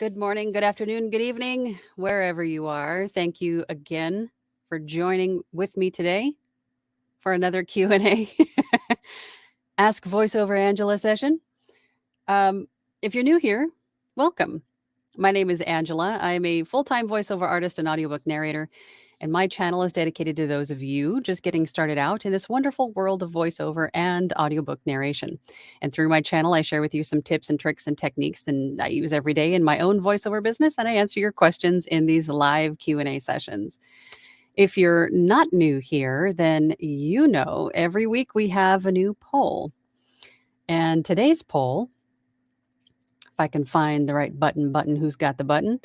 Good morning, good afternoon, good evening, wherever you are. Thank you again for joining with me today for another Q&A Ask VoiceOverAngela session. Um, if you're new here, welcome. My name is Angela. I am a full-time voiceover artist and audiobook narrator, and my channel is dedicated to those of you just getting started out in this wonderful world of voiceover and audiobook narration. And through my channel, I share with you some tips and tricks and techniques that I use every day in my own voiceover business, and I answer your questions in these live Q&A sessions. If you're not new here, then you know every week we have a new poll. And today's poll, if I can find the right button, who's got the button?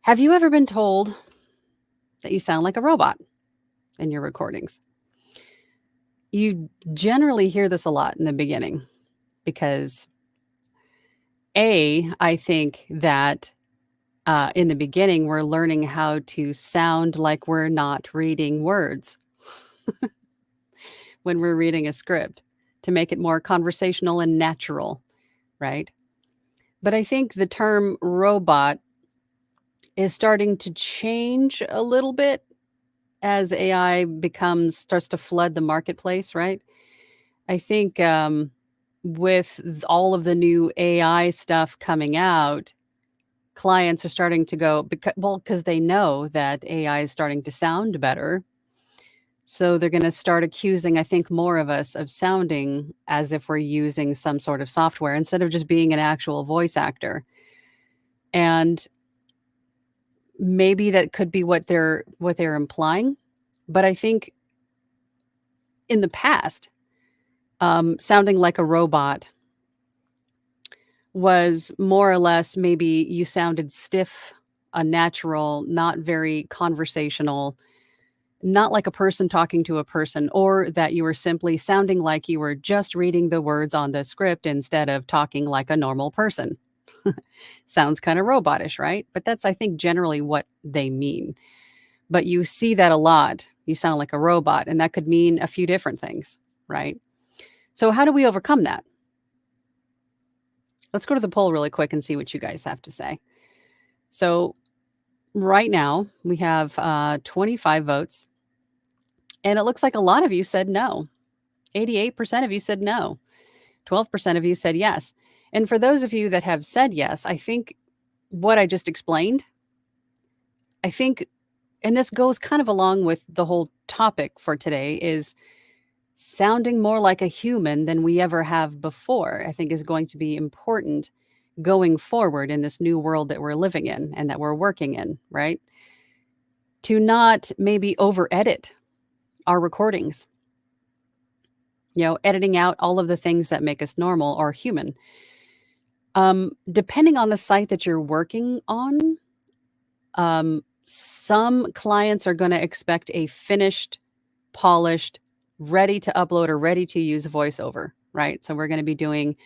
Have you ever been told that you sound like a robot in your recordings? You generally hear this a lot in the beginning because I think that in the beginning, we're learning how to sound like we're not reading words when we're reading a script to make it more conversational and natural, right? But I think the term robot is starting to change a little bit as AI starts to flood the marketplace, right? I think with all of the new AI stuff coming out, clients are starting to go because they know that AI is starting to sound better. So they're going to start accusing, I think, more of us of sounding as if we're using some sort of software instead of just being an actual voice actor. And maybe that could be what they're implying. But I think in the past, sounding like a robot was more or less maybe you sounded stiff, unnatural, not very conversational, not like a person talking to a person, or that you were simply sounding like you were just reading the words on the script instead of talking like a normal person. Sounds kind of robotish, right? But that's, I think, generally what they mean. But you see that a lot. You sound like a robot, and that could mean a few different things, right? So how do we overcome that? Let's go to the poll really quick and see what you guys have to say. So right now we have 25 votes, and it looks like a lot of you said no. 88% of you said no. 12% of you said yes. And for those of you that have said yes, I think what I just explained, I think, and this goes kind of along with the whole topic for today, is sounding more like a human than we ever have before, I think is going to be important going forward in this new world that we're living in and that we're working in, right? To not maybe over edit our recordings, editing out all of the things that make us normal or human. Depending on the site that you're working on, some clients are going to expect a finished, polished, ready to upload or ready to use voiceover, right? So we're going to be doing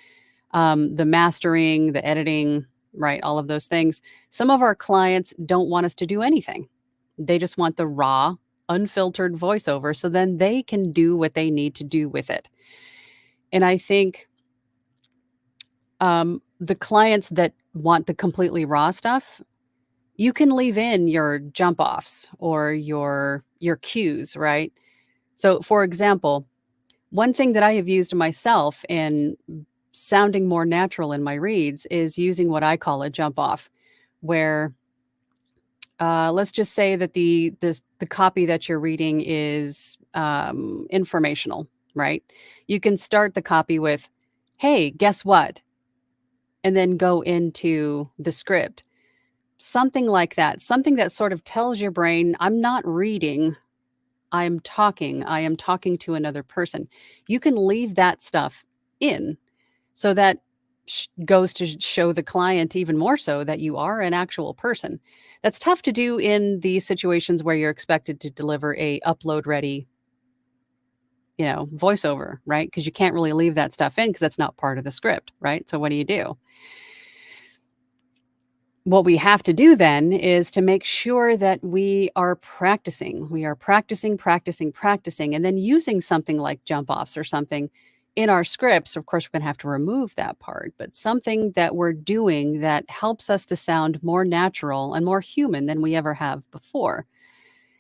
the mastering, the editing, right? All of those things. Some of our clients don't want us to do anything. They just want the raw, unfiltered voiceover so then they can do what they need to do with it. And I think the clients that want the completely raw stuff, you can leave in your jump offs or your cues, right? So for example, one thing that I have used myself in sounding more natural in my reads is using what I call a jump off, where let's just say that the copy that you're reading is informational, right? You can start the copy with, "Hey, guess what?" and then go into the script. Something like that. Something that sort of tells your brain, "I'm not reading, I am talking. I am talking to another person." You can leave that stuff in. So that goes to show the client even more so that you are an actual person. That's tough to do in these situations where you're expected to deliver a upload ready, voiceover, right? Because you can't really leave that stuff in because that's not part of the script, right? So what do? What we have to do then is to make sure that we are practicing. We are practicing, practicing, practicing, and then using something like jump offs or something In our scripts, of course, we're going to have to remove that part, but something that we're doing that helps us to sound more natural and more human than we ever have before.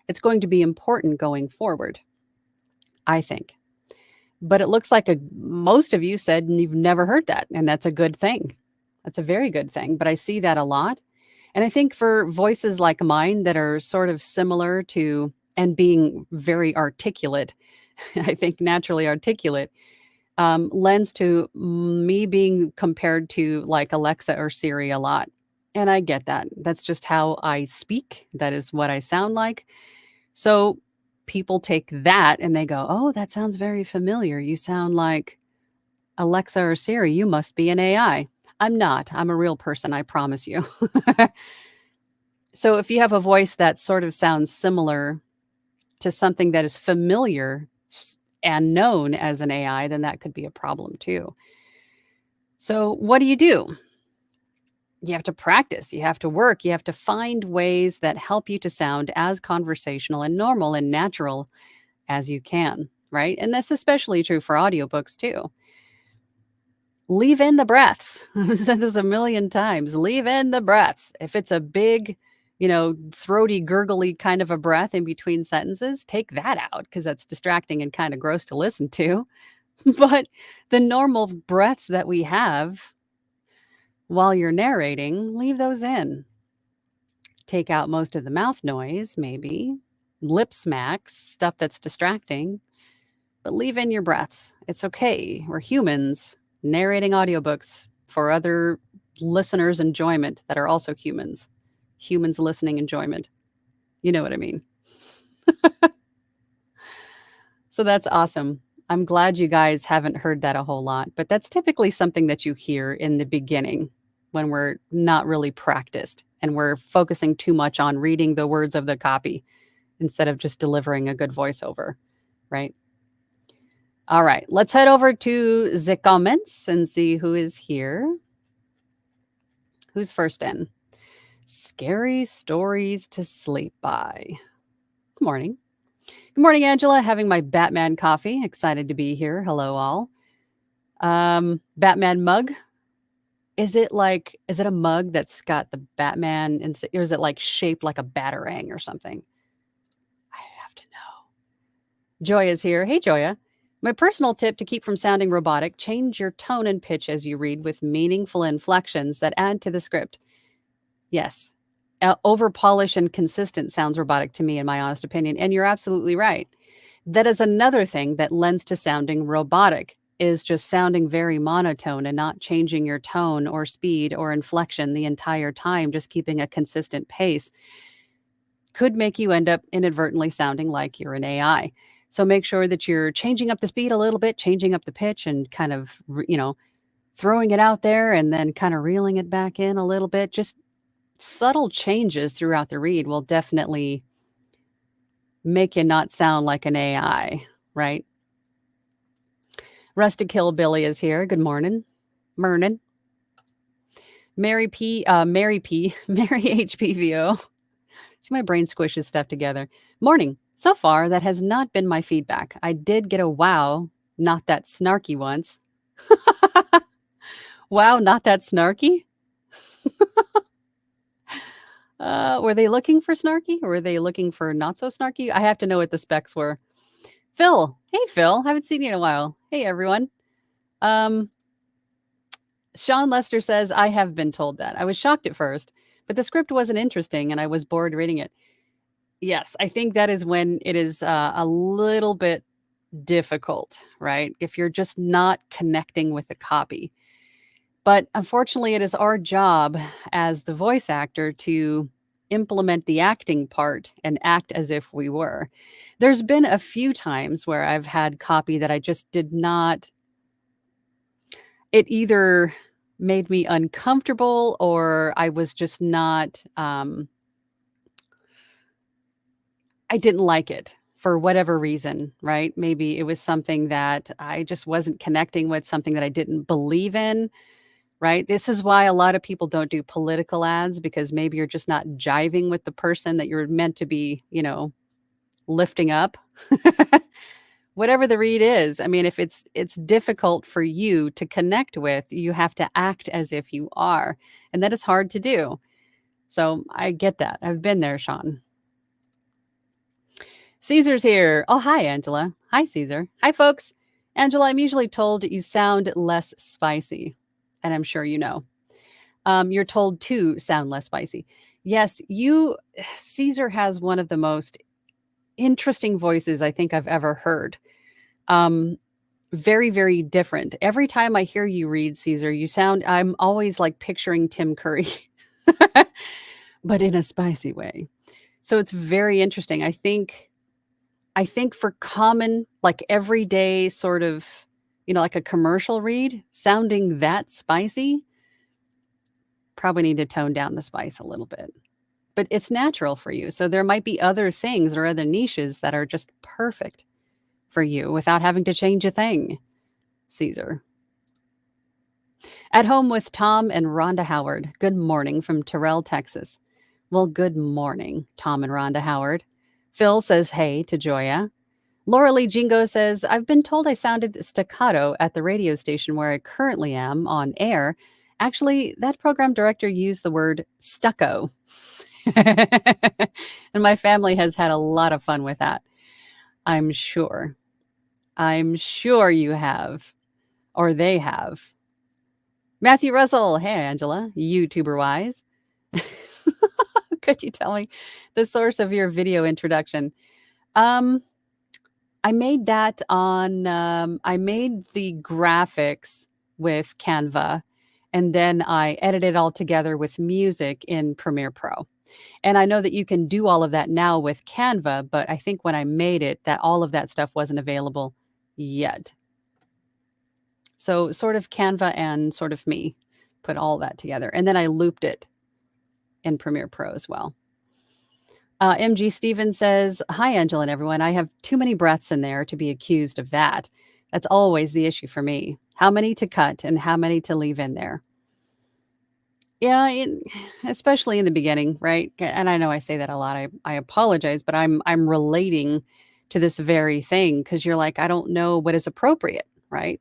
It's going to be important going forward, I think. But it looks like most of you said you've never heard that, and that's a good thing. That's a very good thing, but I see that a lot. And I think for voices like mine that are sort of similar to and being very articulate, I think naturally articulate, lends to me being compared to like Alexa or Siri a lot. And I get that. That's just how I speak. That is what I sound like. So people take that and they go, "Oh, that sounds very familiar. You sound like Alexa or Siri. You must be an AI." I'm not. I'm a real person, I promise you. So if you have a voice that sort of sounds similar to something that is familiar and known as an AI, then that could be a problem too. So what do? You have to practice, you have to work, you have to find ways that help you to sound as conversational and normal and natural as you can, right? And that's especially true for audiobooks too. Leave in the breaths. I've said this a million times. Leave in the breaths. If it's a big, throaty, gurgly kind of a breath in between sentences, take that out because that's distracting and kind of gross to listen to. But the normal breaths that we have while you're narrating, leave those in. Take out most of the mouth noise, maybe, lip smacks, stuff that's distracting, but leave in your breaths. It's okay. We're humans narrating audiobooks for other listeners' enjoyment that are also humans. Humans listening enjoyment. You know what I mean? So that's awesome. I'm glad you guys haven't heard that a whole lot, but that's typically something that you hear in the beginning when we're not really practiced and we're focusing too much on reading the words of the copy instead of just delivering a good voiceover, right? All right, let's head over to the comments and see who is here. Who's first in? Scary stories to sleep by. Good morning. Good morning, Angela. Having my Batman coffee. Excited to be here. Hello, all. Batman mug. Is it a mug that's got the Batman, or is it like shaped like a batarang or something? I have to know. Joya's here. Hey, Joya. My personal tip to keep from sounding robotic, change your tone and pitch as you read with meaningful inflections that add to the script. Yes. Over polished and consistent sounds robotic to me, in my honest opinion. And you're absolutely right. That is another thing that lends to sounding robotic, is just sounding very monotone and not changing your tone or speed or inflection the entire time, just keeping a consistent pace could make you end up inadvertently sounding like you're an AI. So make sure that you're changing up the speed a little bit, changing up the pitch and kind of, throwing it out there and then kind of reeling it back in a little bit. Just subtle changes throughout the read will definitely make you not sound like an AI, right? Rustic Hillbilly is here. Good morning. Mernin. Mary Mary HPVO. See, my brain squishes stuff together. Morning. So far, that has not been my feedback. I did get a wow, not that snarky once. Wow, not that snarky? Were they looking for snarky or were they looking for not so snarky? I have to know what the specs were. Phil. Hey, Phil. Haven't seen you in a while. Hey, everyone. Sean Lester says, I have been told that. I was shocked at first, but the script wasn't interesting and I was bored reading it. Yes, I think that is when it is a little bit difficult, right? If you're just not connecting with the copy. But unfortunately, it is our job as the voice actor to implement the acting part and act as if we were. There's been a few times where I've had copy that I just did not. It either made me uncomfortable or I was just not, I didn't like it for whatever reason, right? Maybe it was something that I just wasn't connecting with, something that I didn't believe in, right? This is why a lot of people don't do political ads, because maybe you're just not jiving with the person that you're meant to be, lifting up. whatever the read is. I mean, if it's difficult for you to connect with, you have to act as if you are, and that is hard to do. So I get that. I've been there, Sean. Caesar's here. Oh, hi, Angela. Hi, Caesar. Hi, folks. Angela, I'm usually told you sound less spicy, and I'm sure you know. You're told to sound less spicy. Yes, Caesar has one of the most interesting voices I think I've ever heard. Um, Very, very different. Every time I hear you read, Caesar, I'm always like picturing Tim Curry, but in a spicy way. So it's very interesting. I think for common, like everyday sort of, like a commercial read, sounding that spicy, probably need to tone down the spice a little bit. But it's natural for you. So there might be other things or other niches that are just perfect for you without having to change a thing, Caesar. At home with Tom and Rhonda Howard. Good morning from Terrell, Texas. Well, good morning, Tom and Rhonda Howard. Phil says hey to Joya. Laura Lee Jingo says, I've been told I sounded staccato at the radio station where I currently am on air. Actually, that program director used the word stucco. And my family has had a lot of fun with that. I'm sure. I'm sure you have, or they have. Matthew Russell. Hey, Angela, YouTuber wise. Could you tell me the source of your video introduction? I made that I made the graphics with Canva, and then I edited all together with music in Premiere Pro. And I know that you can do all of that now with Canva, but I think when I made it, that all of that stuff wasn't available yet. So sort of Canva and sort of me put all that together. And then I looped it in Premiere Pro as well. MG Stevens says, hi, Angela and everyone. I have too many breaths in there to be accused of that. That's always the issue for me. How many to cut and how many to leave in there? Yeah, especially in the beginning, right? And I know I say that a lot. I apologize, but I'm relating to this very thing because you're like, I don't know what is appropriate, right?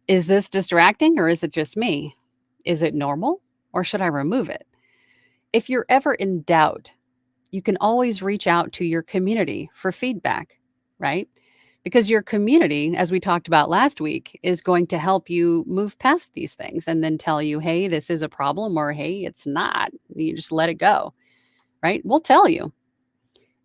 Is this distracting or is it just me? Is it normal or should I remove it? If you're ever in doubt, you can always reach out to your community for feedback, right? Because your community, as we talked about last week, is going to help you move past these things and then tell you, hey, this is a problem, or hey, it's not. You just let it go, right? We'll tell you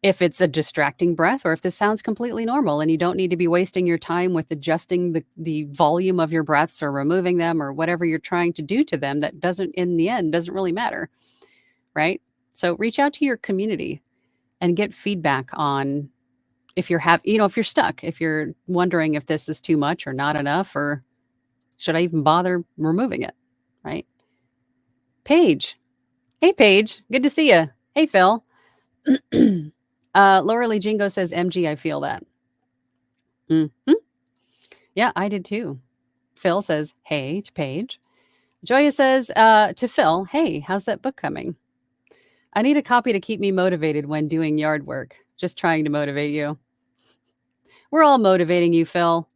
if it's a distracting breath or if this sounds completely normal and you don't need to be wasting your time with adjusting the volume of your breaths or removing them or whatever you're trying to do to them that doesn't, in the end, doesn't really matter, right? So reach out to your community and get feedback on if if you're stuck, if you're wondering if this is too much or not enough, or should I even bother removing it, right? Paige. Hey, Paige. Good to see you. Hey, Phil. Laura Lee Jingo says, MG, I feel that. Mm-hmm. Yeah, I did too. Phil says, hey, to Paige. Joya says to Phil, hey, how's that book coming? I need a copy to keep me motivated when doing yard work. Just trying to motivate you. We're all motivating you, Phil.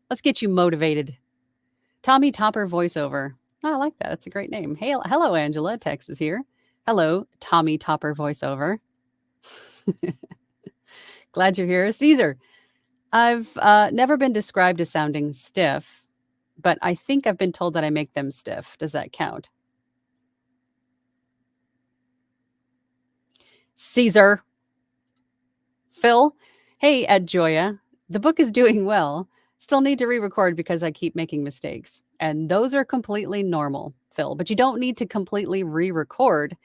Let's get you motivated. Tommy Topper voiceover. Oh, I like that. That's a great name. Hey, hello, Angela. Tex is here. Hello, Tommy Topper voiceover. Glad you're here. Caesar, I've never been described as sounding stiff, but I think I've been told that I make them stiff. Does that count? Caesar. Phil, hey, Ed Joya. The book is doing well. Still need to re-record because I keep making mistakes. And those are completely normal, Phil. But you don't need to completely re-record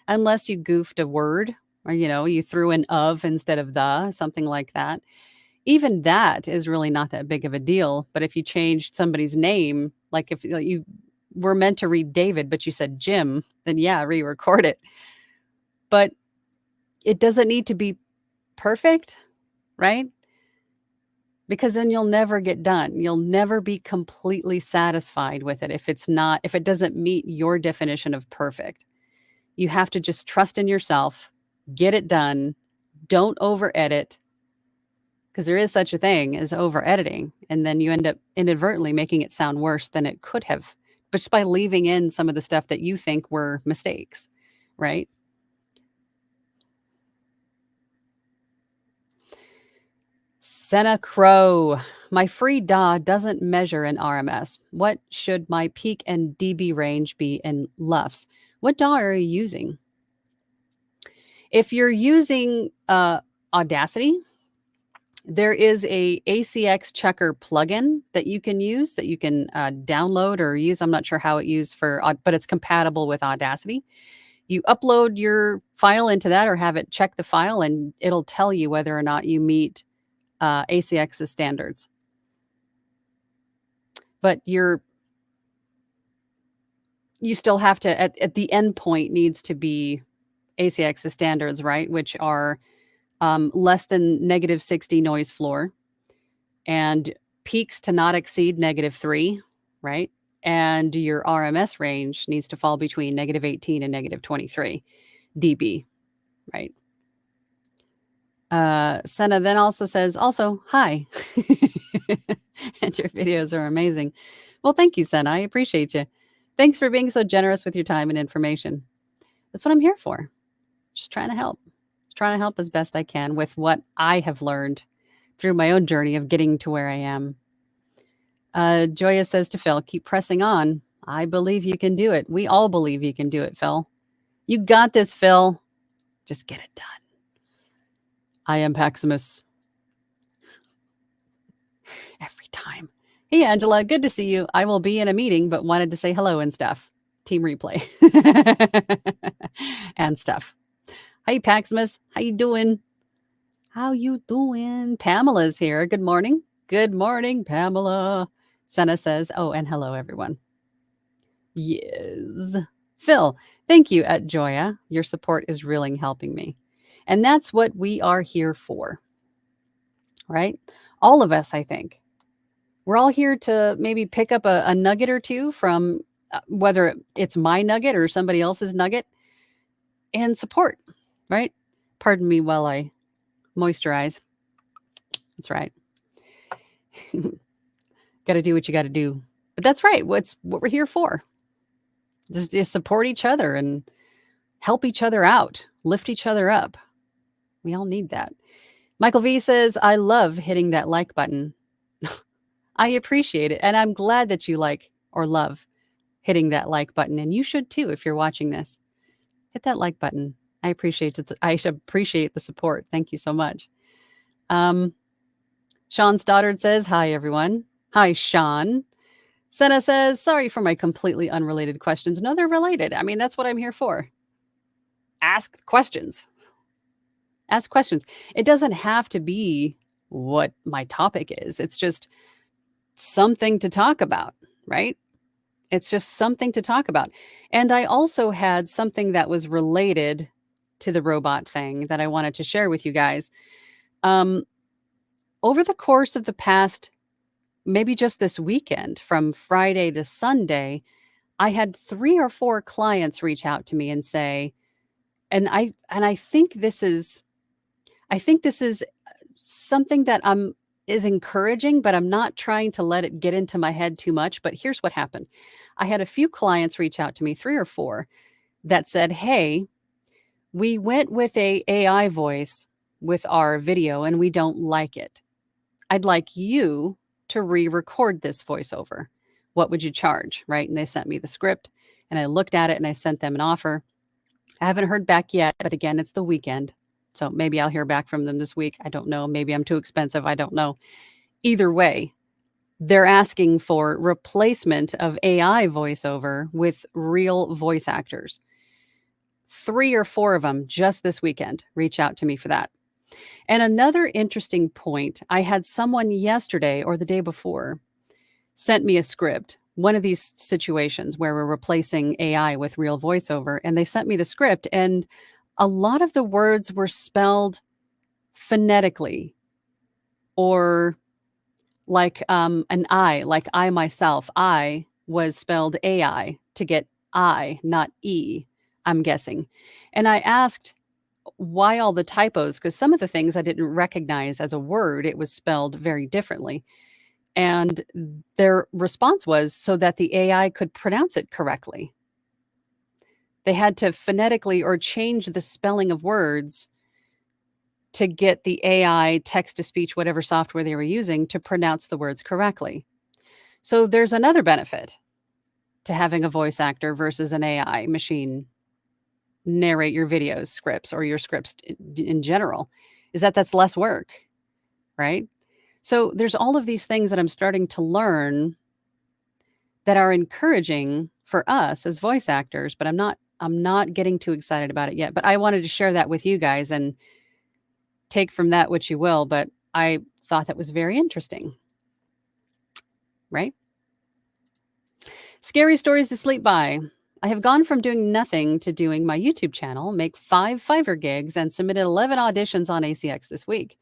unless you goofed a word or, you threw an of instead of the, something like that. Even that is really not that big of a deal. But if you changed somebody's name, like if you were meant to read David, but you said Jim, then yeah, re-record it. But it doesn't need to be perfect, right? Because then you'll never get done. You'll never be completely satisfied with it if it doesn't meet your definition of perfect. You have to just trust in yourself, get it done, don't over edit, because there is such a thing as over editing, and then you end up inadvertently making it sound worse than it could have, just by leaving in some of the stuff that you think were mistakes, right? Senna Crow. My free DAW doesn't measure in RMS. What should my peak and dB range be in LUFS? What DAW are you using? If you're using Audacity, there is a ACX checker plugin that you can use, that you can download or use. I'm not sure how it used but it's compatible with Audacity. You upload your file into that or have it check the file, and it'll tell you whether or not you meet ACX's standards. But you still have to, at the end point needs to be ACX's standards, right? Which are less than -60 noise floor, and peaks to not exceed -3, right? And your RMS range needs to fall between -18 and -23 dB, right? Senna then also says, hi. And your videos are amazing. Well, thank you, Senna. I appreciate you. Thanks for being so generous with your time and information. That's what I'm here for. Just trying to help. Trying to help as best I can with what I have learned through my own journey of getting to where I am. Joya says to Phil, keep pressing on. I believe you can do it. We all believe you can do it, Phil. You got this, Phil. Just get it done. I am Paximus. Every time. Hey, Angela, good to see you. I will be in a meeting, but wanted to say hello and stuff. Team replay. And stuff. Hey, Paximus. How you doing? How you doing? Pamela's here. Good morning. Good morning, Pamela. Senna says, oh, and hello, everyone. Yes. Phil, thank you at Joya. Your support is really helping me. And that's what we are here for, right? All of us, I think. We're all here to maybe pick up a nugget or two from whether it's my nugget or somebody else's nugget, and support, right? Pardon me while I moisturize. That's right. Got to do what you got to do. But that's right. What we're here for. Just support each other and help each other out, lift each other up. We all need that. Michael V says, I love hitting that like button. I appreciate it. And I'm glad that you like or love hitting that like button. And you should too, if you're watching this. Hit that like button. I appreciate it. I appreciate the support. Thank you so much. Sean Stoddard says, hi, everyone. Hi, Sean. Senna says, sorry for my completely unrelated questions. No, they're related. I mean, that's what I'm here for. Ask questions. Ask questions. It doesn't have to be what my topic is. It's just something to talk about, right? It's just something to talk about. And I also had something that was related to the robot thing that I wanted to share with you guys. Over the course of the past, maybe just this weekend, from Friday to Sunday, I had 3 or 4 clients reach out to me and say, and I think this is something that is encouraging, but I'm not trying to let it get into my head too much. But here's what happened. I had a few clients reach out to me, 3 or 4, that said, hey, we went with a AI voice with our video and we don't like it. I'd like you to re-record this voiceover. What would you charge? Right? And they sent me the script and I looked at it and I sent them an offer. I haven't heard back yet, but again, it's the weekend. So maybe I'll hear back from them this week. I don't know. Maybe I'm too expensive. I don't know. Either way, they're asking for replacement of AI voiceover with real voice actors. 3 or 4 of them just this weekend reach out to me for that. And another interesting point, I had someone yesterday or the day before sent me a script, one of these situations where we're replacing AI with real voiceover, and they sent me the script, and a lot of the words were spelled phonetically, or like an I, like I myself. I was spelled AI to get I, not E, I'm guessing. And I asked, why all the typos? Because some of the things I didn't recognize as a word, it was spelled very differently. And their response was so that the AI could pronounce it correctly. They had to phonetically or change the spelling of words to get the AI, text to speech, whatever software they were using, to pronounce the words correctly. So there's another benefit to having a voice actor versus an AI machine narrate your videos, scripts, or your scripts in general, is that that's less work, right? So there's all of these things that I'm starting to learn that are encouraging for us as voice actors, but I'm not getting too excited about it yet. But I wanted to share that with you guys and take from that what you will, but I thought that was very interesting, right? Scary stories to sleep by. I have gone from doing nothing to doing my YouTube channel, make 5 Fiverr gigs, and submitted 11 auditions on ACX this week.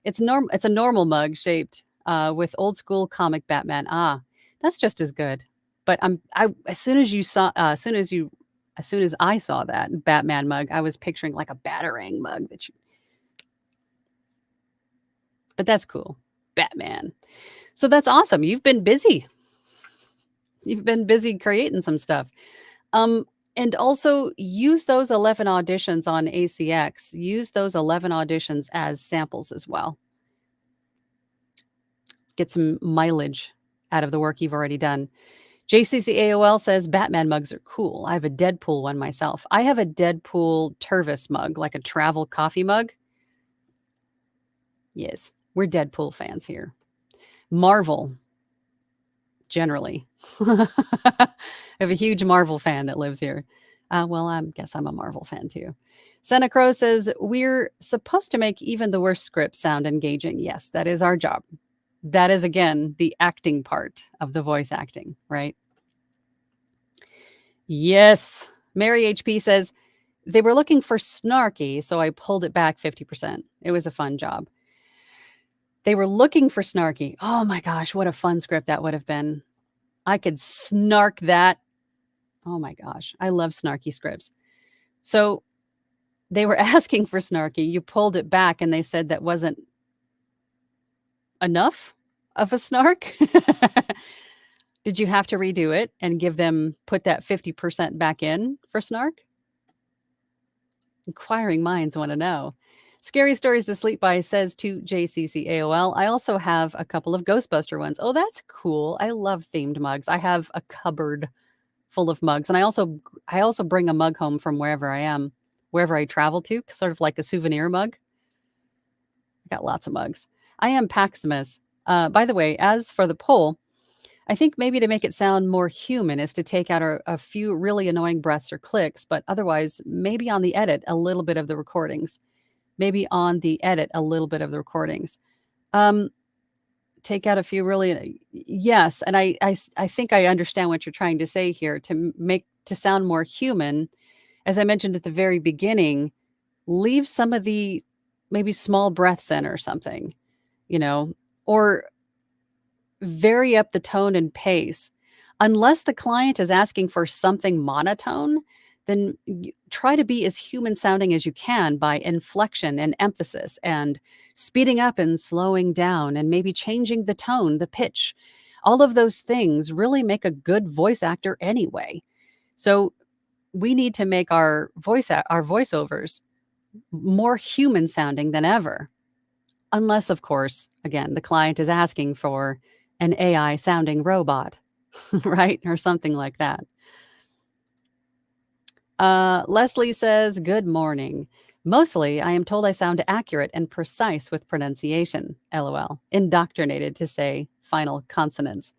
It's a normal mug shaped with old school comic Batman. Ah, that's just as good. But as soon as I saw that Batman mug, I was picturing like a Batarang mug but that's cool. Batman. So that's awesome. You've been busy. You've been busy creating some stuff. Um, and also use those 11 auditions on ACX. Use those 11 auditions as samples as well. Get some mileage out of the work you've already done. JCCAOL says Batman mugs are cool. I have a Deadpool one myself. I have a Deadpool Tervis mug, like a travel coffee mug. Yes, we're Deadpool fans here. Marvel, generally. I have a huge Marvel fan that lives here. Well, I guess I'm a Marvel fan too. Santa Crow says, we're supposed to make even the worst scripts sound engaging. Yes, that is our job. That is, again, the acting part of the voice acting, right? Yes. Mary HP says, they were looking for snarky, so I pulled it back 50%. It was a fun job. They were looking for snarky. Oh my gosh, what a fun script that would have been. I could snark that. Oh my gosh, I love snarky scripts. So they were asking for snarky. You pulled it back and they said that wasn't enough of a snark. Did you have to redo it and put that 50% back in for snark? Inquiring minds want to know. Scary Stories to Sleep By says to JCCAOL, I also have a couple of Ghostbuster ones. Oh, that's cool. I love themed mugs. I have a cupboard full of mugs. And I also bring a mug home from wherever I travel to, sort of like a souvenir mug. I got lots of mugs. I am Paximus. By the way, as for the poll, I think maybe to make it sound more human is to take out a few really annoying breaths or clicks, but otherwise, maybe on the edit, a little bit of the recordings. Take out a few really, yes. And I think I understand what you're trying to say here to sound more human. As I mentioned at the very beginning, leave some of the maybe small breaths in or something, or vary up the tone and pace. Unless the client is asking for something monotone, then try to be as human sounding as you can by inflection and emphasis and speeding up and slowing down and maybe changing the tone, the pitch. All of those things really make a good voice actor anyway. So we need to make our voiceovers more human sounding than ever. Unless, of course, again, the client is asking for an AI sounding robot, right? Or something like that. Leslie says, good morning. Mostly, I am told I sound accurate and precise with pronunciation. LOL. Indoctrinated to say final consonants.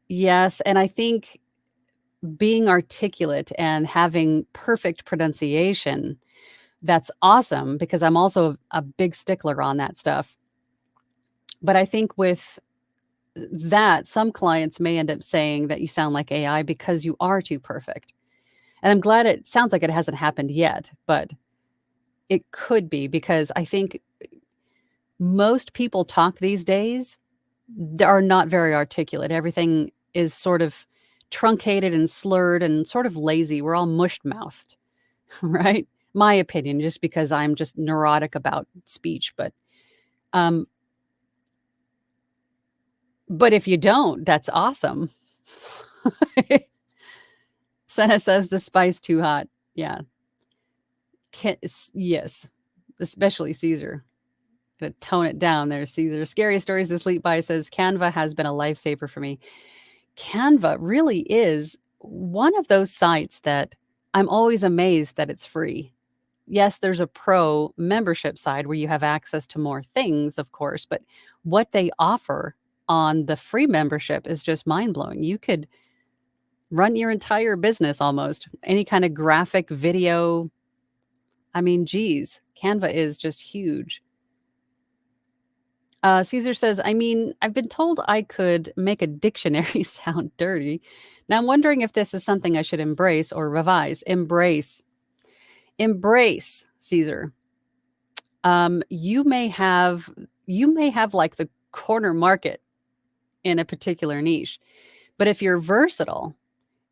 Yes, and I think being articulate and having perfect pronunciation, that's awesome because I'm also a big stickler on that stuff. But I think with that, some clients may end up saying that you sound like AI because you are too perfect. And I'm glad it sounds like it hasn't happened yet, but it could be because I think most people talk these days are not very articulate. Everything is sort of truncated and slurred and sort of lazy. We're all mushed mouthed, right? My opinion, just because I'm just neurotic about speech, um, but if you don't, that's awesome. Senna says the spice too hot. Yeah. Yes, especially Caesar. Gonna tone it down there, Caesar. Scary Stories to Sleep By says Canva has been a lifesaver for me. Canva really is one of those sites that I'm always amazed that it's free. Yes, there's a pro membership side where you have access to more things, of course, but what they offer on the free membership is just mind blowing. You could run your entire business almost, any kind of graphic, video. I mean, geez, Canva is just huge. Caesar says, I mean, I've been told I could make a dictionary sound dirty. Now I'm wondering if this is something I should embrace or revise. Embrace, Caesar. You may have like the corner market in a particular niche, but if you're versatile,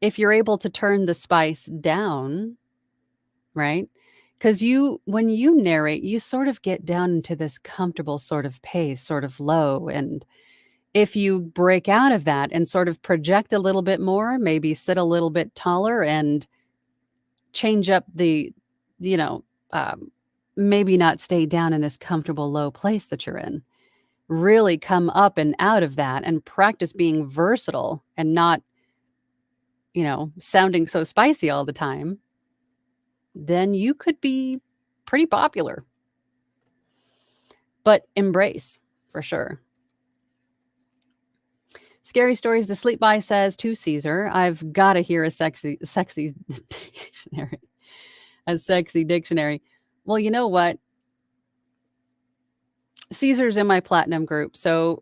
if you're able to turn the spice down, right? Because when you narrate, you sort of get down into this comfortable sort of pace, sort of low. And if you break out of that and sort of project a little bit more, maybe sit a little bit taller and change up you know, um, maybe not stay down in this comfortable low place that you're in. Really come up and out of that and practice being versatile and not, sounding so spicy all the time, then you could be pretty popular. But embrace for sure. Scary Stories to Sleep By says to Caesar, I've got to hear a sexy dictionary. A sexy dictionary. Well, you know what? Caesar's in my platinum group. So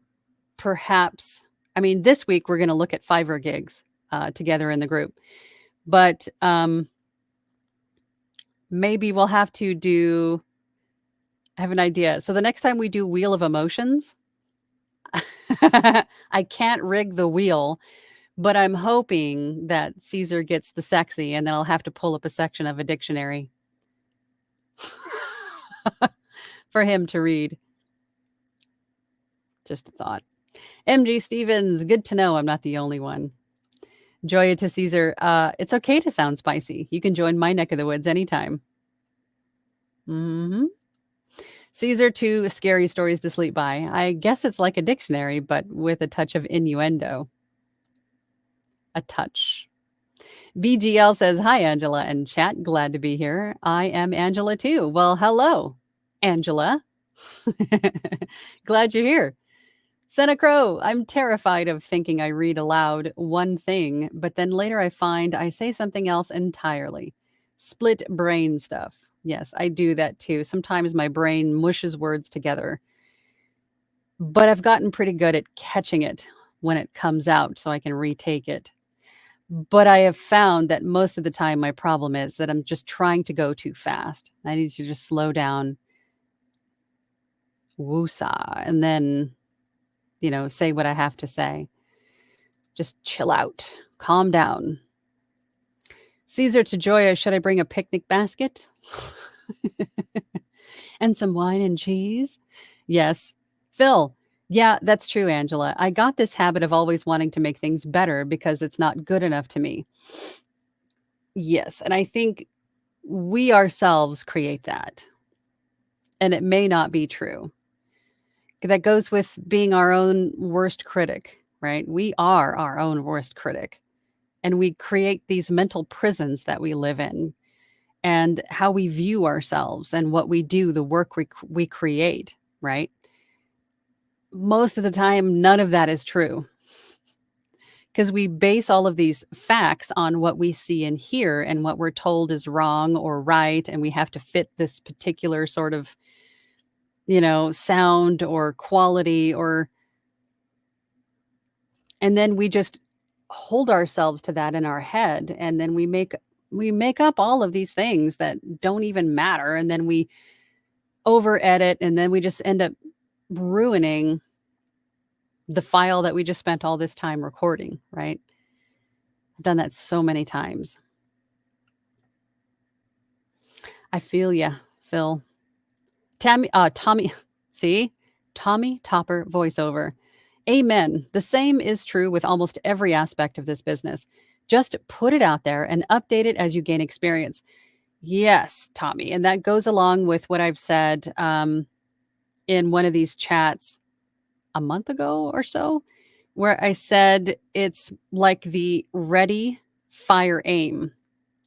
perhaps, I mean, this week we're going to look at Fiverr gigs together in the group. But maybe we'll have to I have an idea. So the next time we do Wheel of Emotions, I can't rig the wheel, but I'm hoping that Caesar gets the sexy, and then I'll have to pull up a section of a dictionary for him to read. Just a thought. MG Stevens, good to know I'm not the only one. Joya to Caesar, it's okay to sound spicy. You can join my neck of the woods anytime. Mm-hmm. Caesar to Scary Stories to Sleep By. I guess it's like a dictionary, but with a touch of innuendo. A touch. BGL says, hi, Angela and chat. Glad to be here. I am Angela too. Well, hello, Angela. Glad you're here. Senna Crow, I'm terrified of thinking I read aloud one thing, but then later I find I say something else entirely. Split brain stuff. Yes, I do that too. Sometimes my brain mushes words together, but I've gotten pretty good at catching it when it comes out so I can retake it. But I have found that most of the time my problem is that I'm just trying to go too fast. I need to just slow down, woosah, and then, say what I have to say. Just chill out, calm down. Caesar to Joya, should I bring a picnic basket? And some wine and cheese? Yes. Phil, yeah, that's true, Angela. I got this habit of always wanting to make things better because it's not good enough to me. Yes, and I think we ourselves create that. And it may not be true. That goes with being our own worst critic, right? We are our own worst critic. And we create these mental prisons that we live in, and how we view ourselves and what we do, the work we create, right? Most of the time, none of that is true, because we base all of these facts on what we see and hear and what we're told is wrong or right. And we have to fit this particular sort of, sound or quality, and then we just hold ourselves to that in our head. And then we make up all of these things that don't even matter. And then we over edit, and then we just end up ruining the file that we just spent all this time recording, right? I've done that so many times. I feel ya, Phil. Tommy, see? Tommy Topper voiceover. Amen. The same is true with almost every aspect of this business. Just put it out there and update it as you gain experience. Yes, Tommy. And that goes along with what I've said in one of these chats a month ago or so, where I said it's like the ready, fire, aim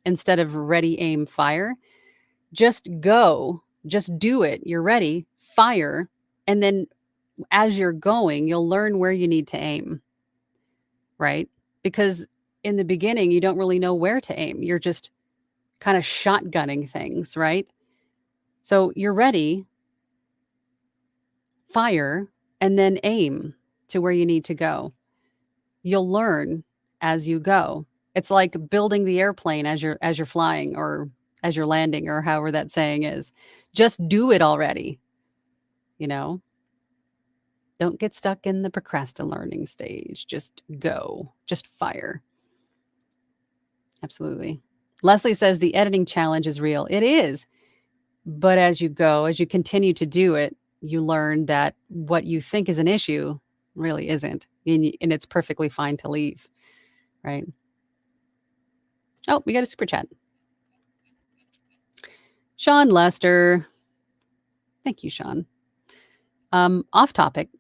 instead of ready, aim, fire. Just go, just do it. You're ready, fire. And then as you're going, you'll learn where you need to aim, right? Because in the beginning, you don't really know where to aim. You're just kind of shotgunning things, right? So you're ready, fire, and then aim to where you need to go. You'll learn as you go. It's like building the airplane as you're flying or as you're landing or however that saying is. Just do it already, you know? Don't get stuck in the procrastinating stage. Just go. Just fire. Absolutely. Leslie says the editing challenge is real. It is. But as you go, as you continue to do it, you learn that what you think is an issue really isn't. And it's perfectly fine to leave, right? Oh, we got a super chat. Sean Lester. Thank you, Sean. Off topic.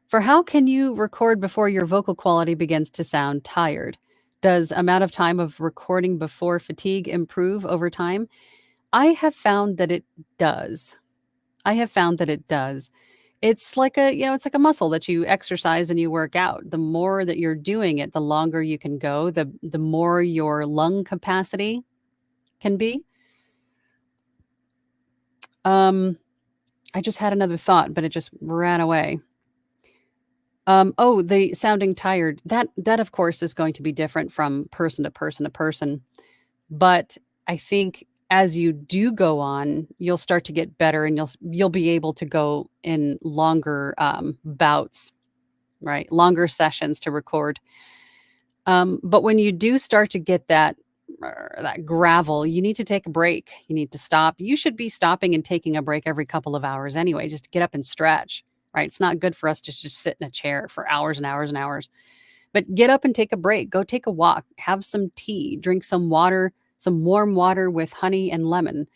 For how can you record before your vocal quality begins to sound tired? Does amount of time of recording before fatigue improve over time? I have found that it does. I have found that it does. It's like it's like a muscle that you exercise and you work out. The more that you're doing it, the longer you can go, the more your lung capacity can be. I just had another thought, but it just ran away. Oh, the sounding tired. That of course is going to be different from person to person to person. But I think as you do go on, you'll start to get better and you'll be able to go in longer bouts, right? Longer sessions to record. But when you do start to get that gravel, you need to take a break. You need to stop. You should be stopping and taking a break every couple of hours anyway, just to get up and stretch, right? It's not good for us to just sit in a chair for hours and hours and hours. But get up and take a break. Go take a walk. Have some tea. Drink some water, some warm water with honey and lemon,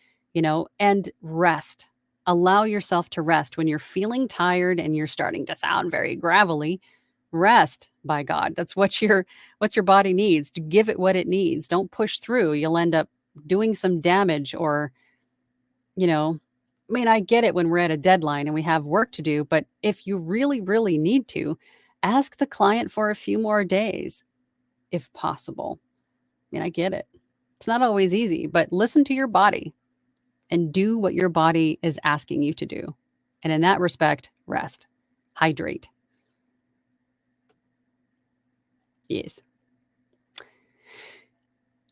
and rest. Allow yourself to rest. When you're feeling tired and you're starting to sound very gravelly, rest, by God. That's what your body needs. To give it what it needs. Don't push through. You'll end up doing some damage or, I mean, I get it when we're at a deadline and we have work to do, but if you really, really need to, ask the client for a few more days if possible. I mean, I get it. It's not always easy, but listen to your body and do what your body is asking you to do. And in that respect, rest, hydrate. Yes.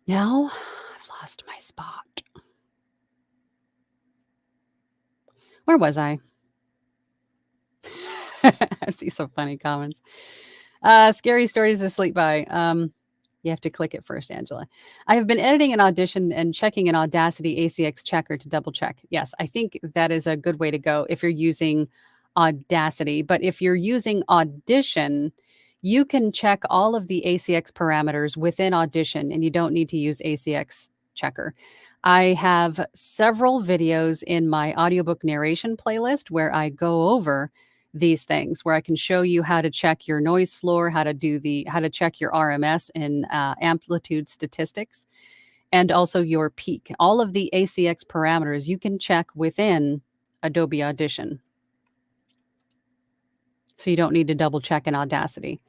Now I've lost my spot. Where was I? I see some funny comments. Scary stories to sleep by. You have to click it first, Angela. I have been editing an audition and checking an Audacity ACX checker to double check. Yes, I think that is a good way to go if you're using Audacity. But if you're using Audition, you can check all of the ACX parameters within Audition and you don't need to use ACX checker. I have several videos in my audiobook narration playlist where I go over these things, where I can show you how to check your noise floor, how to check your RMS and amplitude statistics, and also your peak. All of the ACX parameters you can check within Adobe Audition. So you don't need to double check in Audacity.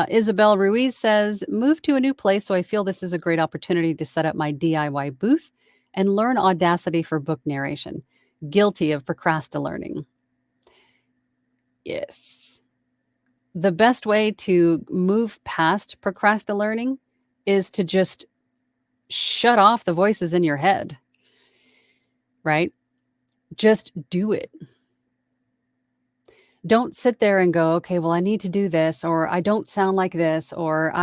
Isabel Ruiz says, move to a new place, so I feel this is a great opportunity to set up my DIY booth and learn Audacity for book narration. Guilty of procrastinating. Yes. The best way to move past procrastinating is to just shut off the voices in your head, right? Just do it. Don't sit there and go, okay, well, I need to do this, or I don't sound like this, or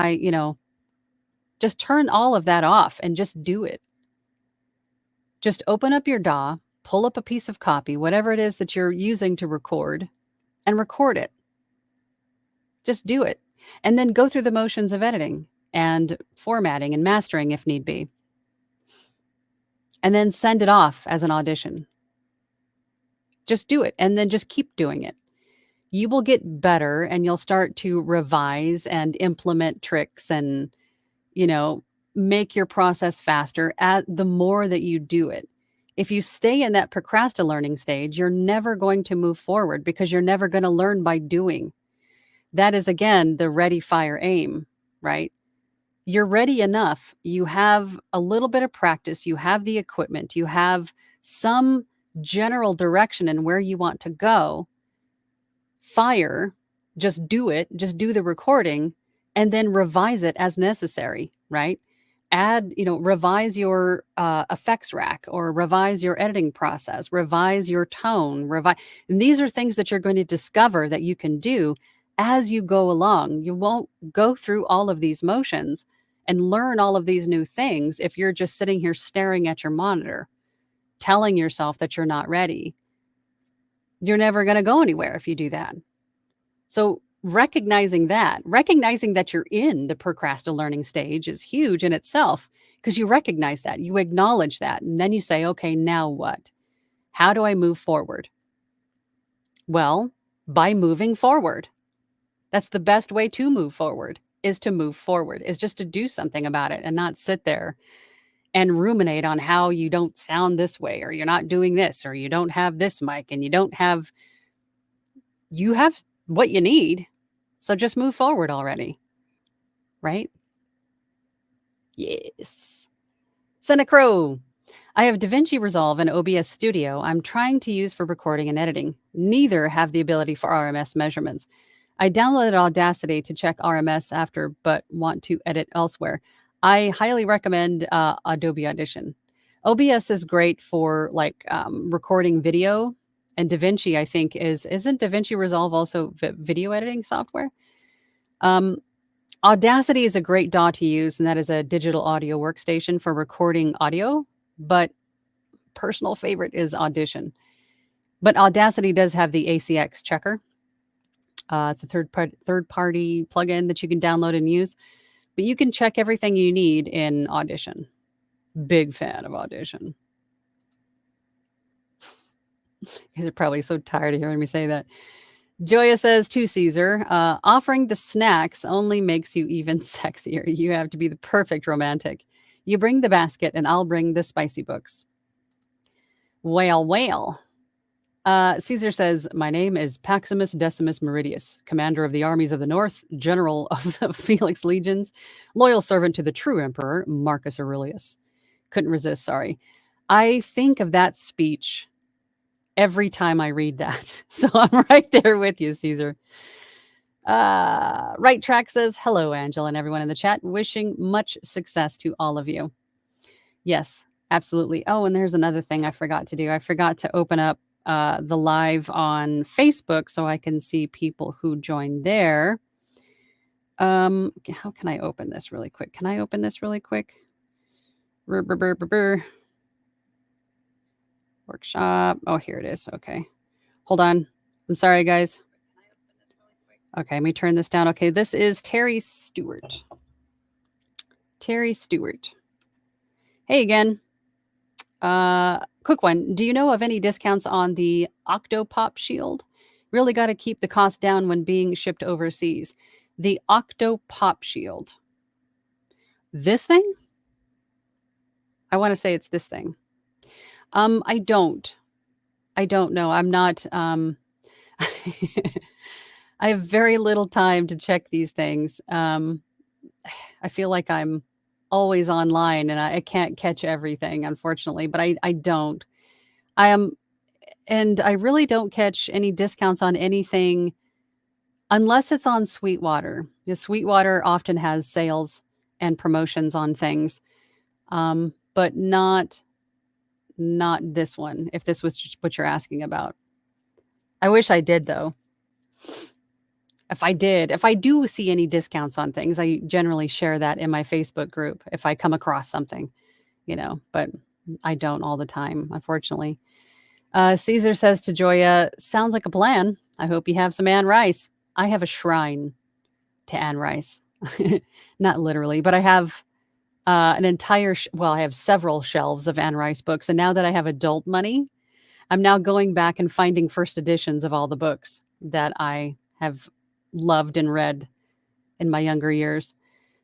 just turn all of that off and just do it. Just open up your DAW, pull up a piece of copy, whatever it is that you're using to record, and record it. Just do it. And then go through the motions of editing and formatting and mastering if need be. And then send it off as an audition. Just do it, and then just keep doing it. You will get better, and you'll start to revise and implement tricks and, make your process faster the more that you do it. If you stay in that procrastinating learning stage, you're never going to move forward because you're never going to learn by doing. That is, again, the ready, fire, aim, right? You're ready enough. You have a little bit of practice. You have the equipment. You have some general direction in where you want to go. Fire, just do it. Just do the recording and then revise it as necessary, right? Revise your effects rack or revise your editing process, revise your tone, and these are things that you're going to discover that you can do as you go along. You won't go through all of these motions and learn all of these new things if you're just sitting here staring at your monitor, telling yourself that you're not ready. You're never going to go anywhere if you do that. So recognizing that you're in the procrastinating learning stage is huge in itself, because you recognize that, you acknowledge that, and then you say, okay, now what? How do I move forward? Well, by moving forward. That's the best way to move forward, is just to do something about it and not sit there and ruminate on how you don't sound this way, or you're not doing this, or you don't have this mic, and you have what you need. So just move forward already, right? Yes. Senecro. I have DaVinci Resolve and OBS Studio I'm trying to use for recording and editing. Neither have the ability for RMS measurements. I downloaded Audacity to check RMS after, but want to edit elsewhere. I highly recommend Adobe Audition. OBS is great for recording video, and DaVinci, I think, isn't DaVinci Resolve also video editing software? Audacity is a great DAW to use, and that is a digital audio workstation for recording audio, but personal favorite is Audition. But Audacity does have the ACX checker. It's a third-party plugin that you can download and use, but you can check everything you need in Audition. Big fan of Audition. You guys are probably so tired of hearing me say that. Joya says to Caesar, offering the snacks only makes you even sexier. You have to be the perfect romantic. You bring the basket and I'll bring the spicy books. Whale. Caesar says, my name is Paximus Decimus Meridius, commander of the armies of the north, general of the Felix legions, loyal servant to the true emperor, Marcus Aurelius. Couldn't resist, sorry. I think of that speech every time I read that. So I'm right there with you, Caesar. Right Track says, hello, Angela, and everyone in the chat. Wishing much success to all of you. Yes, absolutely. Oh, and there's another thing I forgot to do. I forgot to open up the live on Facebook so I can see people who joined there. How can I open this really quick? Workshop. Oh, here it is. Okay. Hold on. I'm sorry, guys. Okay, let me turn this down. Okay, this is Terry Stewart. Hey again. Quick one. Do you know of any discounts on the Octopop Shield? Really got to keep the cost down when being shipped overseas. The Octopop Shield. This thing? I want to say it's this thing. I don't know. I'm not, I have very little time to check these things. I feel like I'm always online and I can't catch everything, unfortunately, but I don't. And I really don't catch any discounts on anything unless it's on Sweetwater. The Sweetwater often has sales and promotions on things, but not this one, if this was just what you're asking about. I wish I did, though. If I do see any discounts on things, I generally share that in my Facebook group if I come across something, but I don't all the time, unfortunately. Caesar says to Joya, sounds like a plan. I hope you have some Anne Rice. I have a shrine to Anne Rice. Not literally, but I have an entire, I have several shelves of Anne Rice books. And now that I have adult money, I'm now going back and finding first editions of all the books that I have loved and read in my younger years.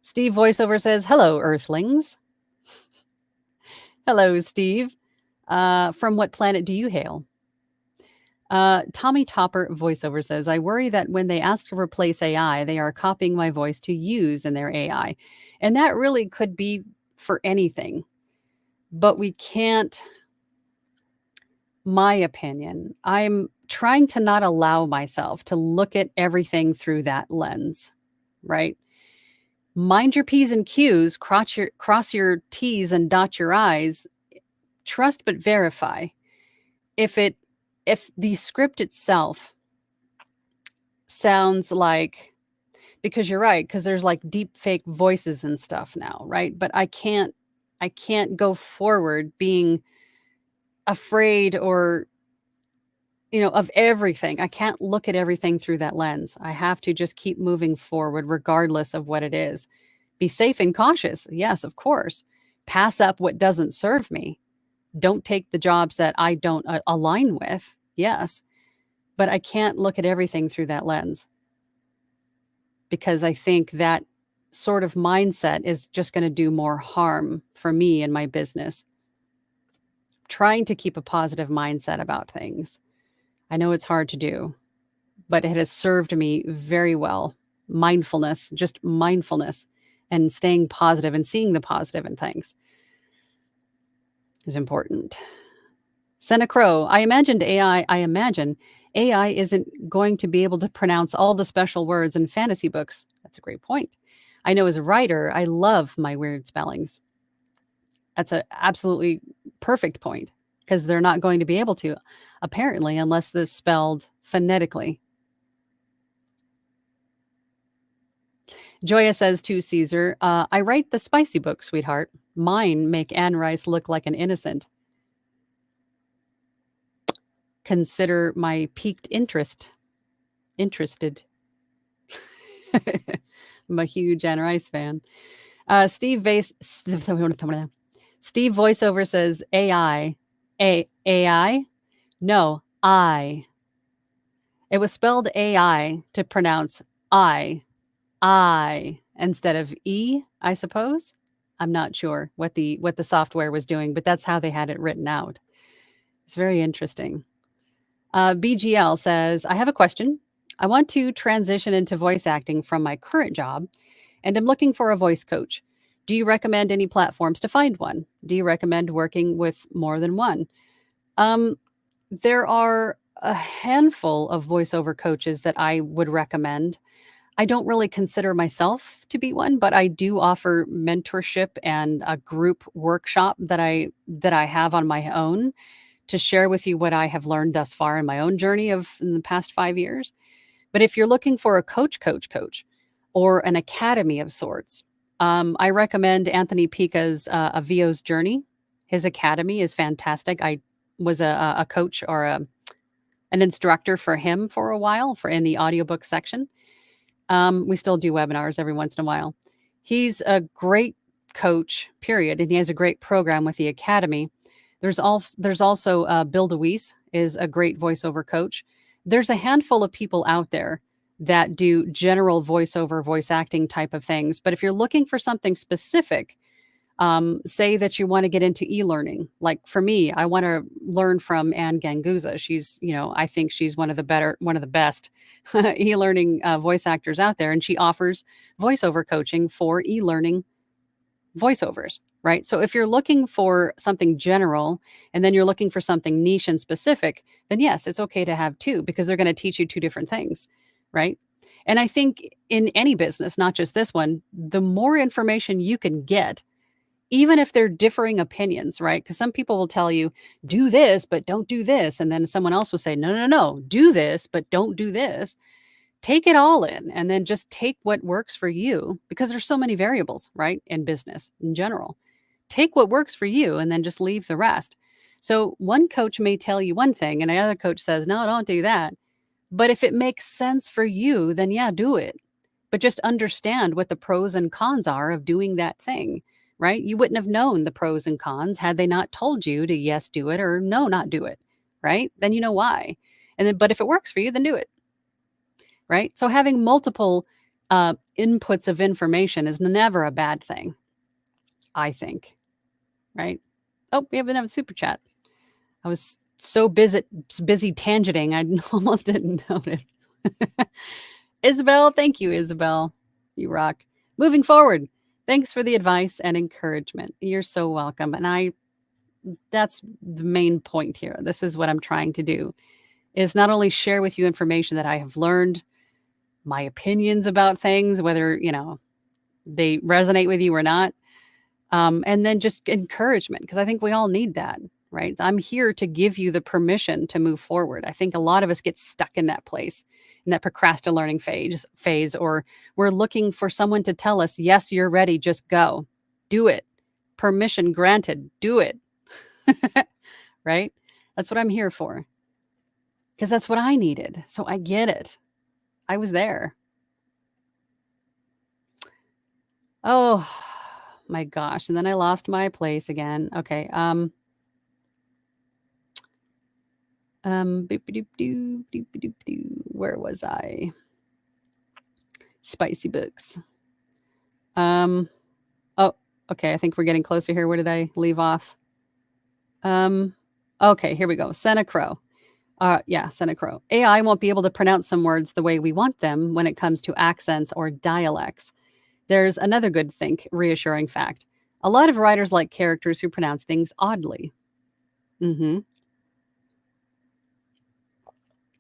Steve VoiceOver says, hello, Earthlings. Hello, Steve. From what planet do you hail? Tommy Topper VoiceOver says, I worry that when they ask to replace AI, they are copying my voice to use in their AI. And that really could be for anything. But we can't, my opinion, I'm trying to not allow myself to look at everything through that lens, right? Mind your P's and Q's, cross your T's and dot your I's, trust but verify. If the script itself sounds like, because you're right, because there's like deep fake voices and stuff now, right? But I can't go forward being afraid or of everything. I can't look at everything through that lens. I have to just keep moving forward regardless of what it is. Be safe and cautious. Yes, of course. Pass up what doesn't serve me. Don't take the jobs that I don't align with. Yes. But I can't look at everything through that lens, because I think that sort of mindset is just going to do more harm for me and my business. Trying to keep a positive mindset about things. I know it's hard to do, but it has served me very well. Mindfulness, just mindfulness, and staying positive and seeing the positive in things is important. Senna Crow, I imagine AI isn't going to be able to pronounce all the special words in fantasy books. That's a great point. I know as a writer, I love my weird spellings. That's an absolutely perfect point, because they're not going to be able to, apparently, unless they're spelled phonetically. Joya says to Caesar, I write the spicy book, sweetheart. Mine make Anne Rice look like an innocent. Consider my piqued interested. I'm a huge Anne Rice fan. Steve VoiceOver says AI. AI? No, I. It was spelled AI to pronounce I instead of E, I suppose. I'm not sure what the software was doing, but that's how they had it written out. It's very interesting. BGL says, I have a question. I want to transition into voice acting from my current job, and I'm looking for a voice coach. Do you recommend any platforms to find one? Do you recommend working with more than one? There are a handful of voiceover coaches that I would recommend. I don't really consider myself to be one, but I do offer mentorship and a group workshop that I have on my own to share with you what I have learned thus far in my own journey in the past 5 years. But if you're looking for a coach, or an academy of sorts, I recommend Anthony Pica's A VO's Journey. His academy is fantastic. I was a coach or an instructor for him for a while in the audiobook section. We still do webinars every once in a while. He's a great coach, period, and he has a great program with the academy. There's also Bill DeWeese is a great voiceover coach. There's a handful of people out there that do general voiceover, voice acting type of things. But if you're looking for something specific, say that you want to get into e-learning. Like for me, I want to learn from Anne Ganguza. She's, I think she's one of the best e-learning voice actors out there. And she offers voiceover coaching for e-learning voiceovers, right? So if you're looking for something general and then you're looking for something niche and specific, then yes, it's okay to have two, because they're going to teach you two different things, right? And I think in any business, not just this one, the more information you can get, even if they're differing opinions, right? Because some people will tell you, do this, but don't do this. And then someone else will say, no, do this, but don't do this. Take it all in and then just take what works for you, because there's so many variables, right? In business in general. take what works for you and then just leave the rest. So one coach may tell you one thing and another coach says, no, don't do that. But if it makes sense for you, then yeah, do it. But just understand what the pros and cons are of doing that thing, right? You wouldn't have known the pros and cons had they not told you to yes, do it or no, not do it, right? Then you know why. And then, but if it works for you, then do it, right? So having multiple inputs of information is never a bad thing, I think, right? Oh, we have another super chat. I was so busy tangenting, I almost didn't notice. Isabel, thank you, Isabel. You rock. Moving forward, thanks for the advice and encouragement. You're so welcome. And that's the main point here. This is what I'm trying to do, is not only share with you information that I have learned, my opinions about things, whether, they resonate with you or not, and then just encouragement, because I think we all need that, right? So I'm here to give you the permission to move forward. I think a lot of us get stuck in that place, in that procrastinating phase, or we're looking for someone to tell us, yes, you're ready, just go. Do it. Permission granted. Do it. Right? That's what I'm here for. Because that's what I needed. So I get it. I was there. Oh my gosh. And then I lost my place again. Okay. Where was I? Spicy books. Oh, okay. I think we're getting closer here. Where did I leave off? Okay, here we go. Senna Crow. Senna Crow. AI won't be able to pronounce some words the way we want them when it comes to accents or dialects. There's another good reassuring fact. A lot of writers like characters who pronounce things oddly. Mm-hmm.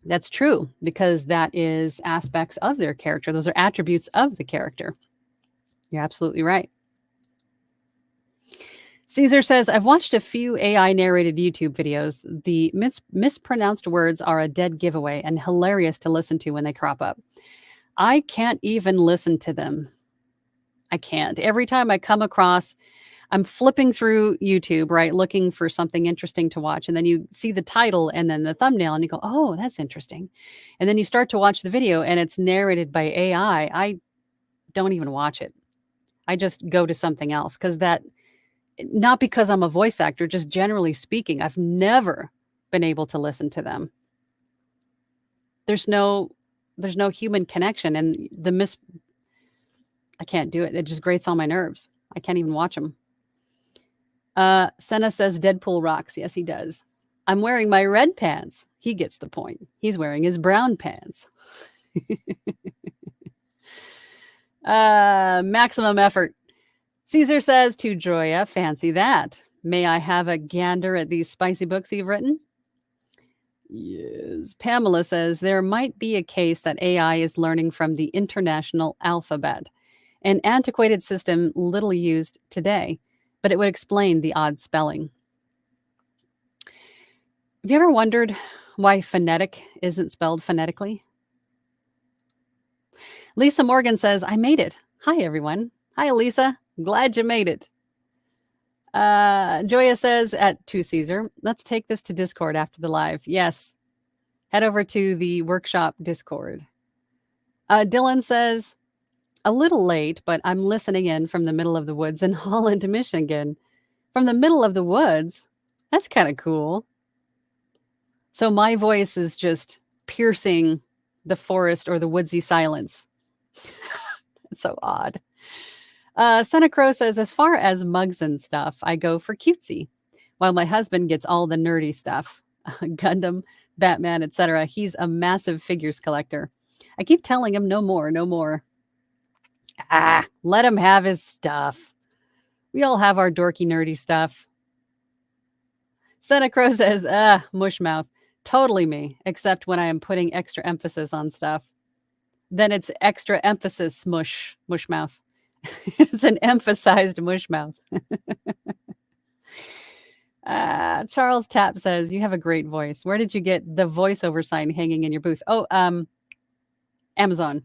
That's true, because that is aspects of their character. Those are attributes of the character. You're absolutely right. Caesar says, I've watched a few AI narrated YouTube videos. The mispronounced words are a dead giveaway and hilarious to listen to when they crop up. I can't even listen to them. I can't. Every time I come across, I'm flipping through YouTube, right, looking for something interesting to watch. And then you see the title and then the thumbnail and you go, oh, that's interesting. And then you start to watch the video and it's narrated by AI. I don't even watch it. I just go to something else, because not because I'm a voice actor, just generally speaking, I've never been able to listen to them. There's no human connection, and I can't do it. It just grates on my nerves. I can't even watch them. Senna says Deadpool rocks. Yes, he does. I'm wearing my red pants. He gets the point. He's wearing his brown pants. Maximum effort. Caesar says to Joya, fancy that. May I have a gander at these spicy books you've written? Yes. Pamela says there might be a case that AI is learning from the international alphabet, an antiquated system little used today, but it would explain the odd spelling. Have you ever wondered why phonetic isn't spelled phonetically? Lisa Morgan says, I made it. Hi, everyone. Hi, Lisa. Glad you made it. Joya says to Caesar, let's take this to Discord after the live. Yes. Head over to the workshop Discord. Dylan says, a little late, but I'm listening in from the middle of the woods in Holland, Michigan. From the middle of the woods? That's kind of cool. So my voice is just piercing the forest or the woodsy silence. That's so odd. Senna Crow says, as far as mugs and stuff, I go for cutesy, while my husband gets all the nerdy stuff. Gundam, Batman, etc. He's a massive figures collector. I keep telling him no more, no more. Let him have his stuff. We all have our dorky, nerdy stuff. Senna Crow says, mushmouth. Totally me, except when I am putting extra emphasis on stuff. Then it's extra emphasis mushmouth. It's an emphasized mushmouth. Charles Tapp says, you have a great voice. Where did you get the voiceover sign hanging in your booth? Oh, Amazon.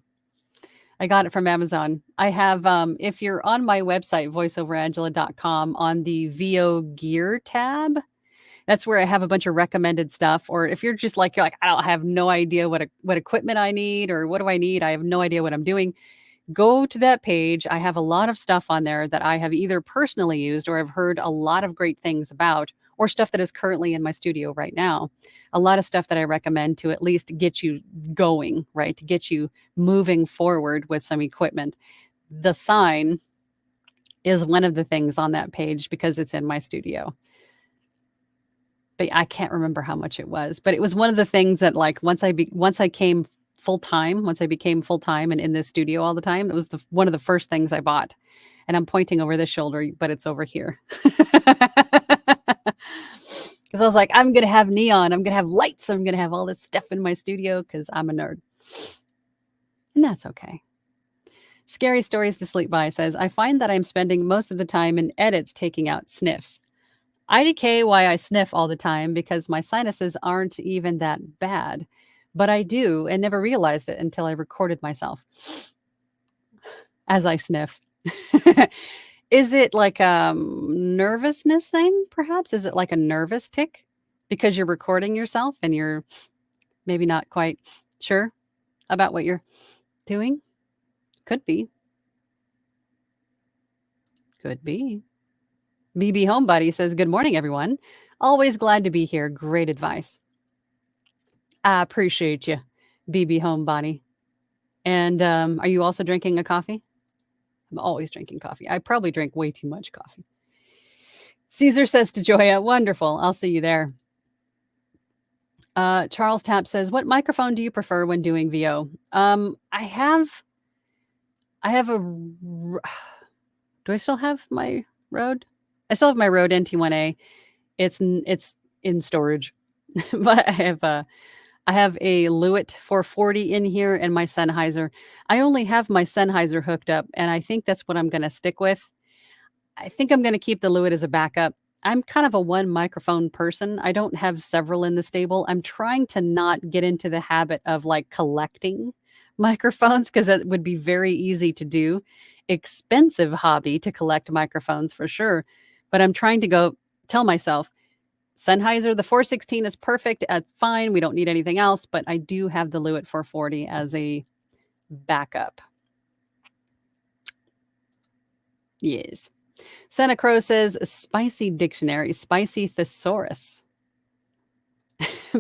I got it from Amazon. I have, if you're on my website, voiceoverangela.com, on the VO gear tab, that's where I have a bunch of recommended stuff. Or if you're just like, you're like, I don't have no idea what equipment I need or what do I need? I have no idea what I'm doing. Go to that page. I have a lot of stuff on there that I have either personally used or I've heard a lot of great things about, or stuff that is currently in my studio right now. A lot of stuff that I recommend to at least get you going, right? To get you moving forward with some equipment. The sign is one of the things on that page because it's in my studio. But I can't remember how much it was, but it was one of the things that, like, once I became full time and in this studio all the time, it was one of the first things I bought. And I'm pointing over this shoulder, but it's over here. Because I was like, I'm going to have neon, I'm going to have lights, I'm going to have all this stuff in my studio because I'm a nerd. And that's okay. Scary Stories to Sleep By says, I find that I'm spending most of the time in edits taking out sniffs. IDK why I sniff all the time because my sinuses aren't even that bad, but I do and never realized it until I recorded myself as I sniff. Is it like a nervousness thing, perhaps? Is it like a nervous tick because you're recording yourself and you're maybe not quite sure about what you're doing? Could be. Could be. BB Homebody says, good morning, everyone. Always glad to be here. Great advice. I appreciate you, BB Homebody. And are you also drinking a coffee? I'm always drinking coffee. I probably drink way too much coffee. Caesar says to Joya, wonderful. I'll see you there. Charles Tapp says, what microphone do you prefer when doing VO? I have a, do I still have my Rode? I still have my Rode NT1A. It's in storage, but I have a Lewitt 440 in here and my Sennheiser. I only have my Sennheiser hooked up, and I think that's what I'm going to stick with. I think I'm going to keep the Lewitt as a backup. I'm kind of a one microphone person. I don't have several in the stable. I'm trying to not get into the habit of like collecting microphones because that would be very easy to do. Expensive hobby to collect microphones for sure. But I'm trying to go tell myself, Sennheiser, the 416 is perfect. Fine. We don't need anything else. But I do have the Lewitt 440 as a backup. Yes. Santa Crow says, spicy dictionary, spicy thesaurus.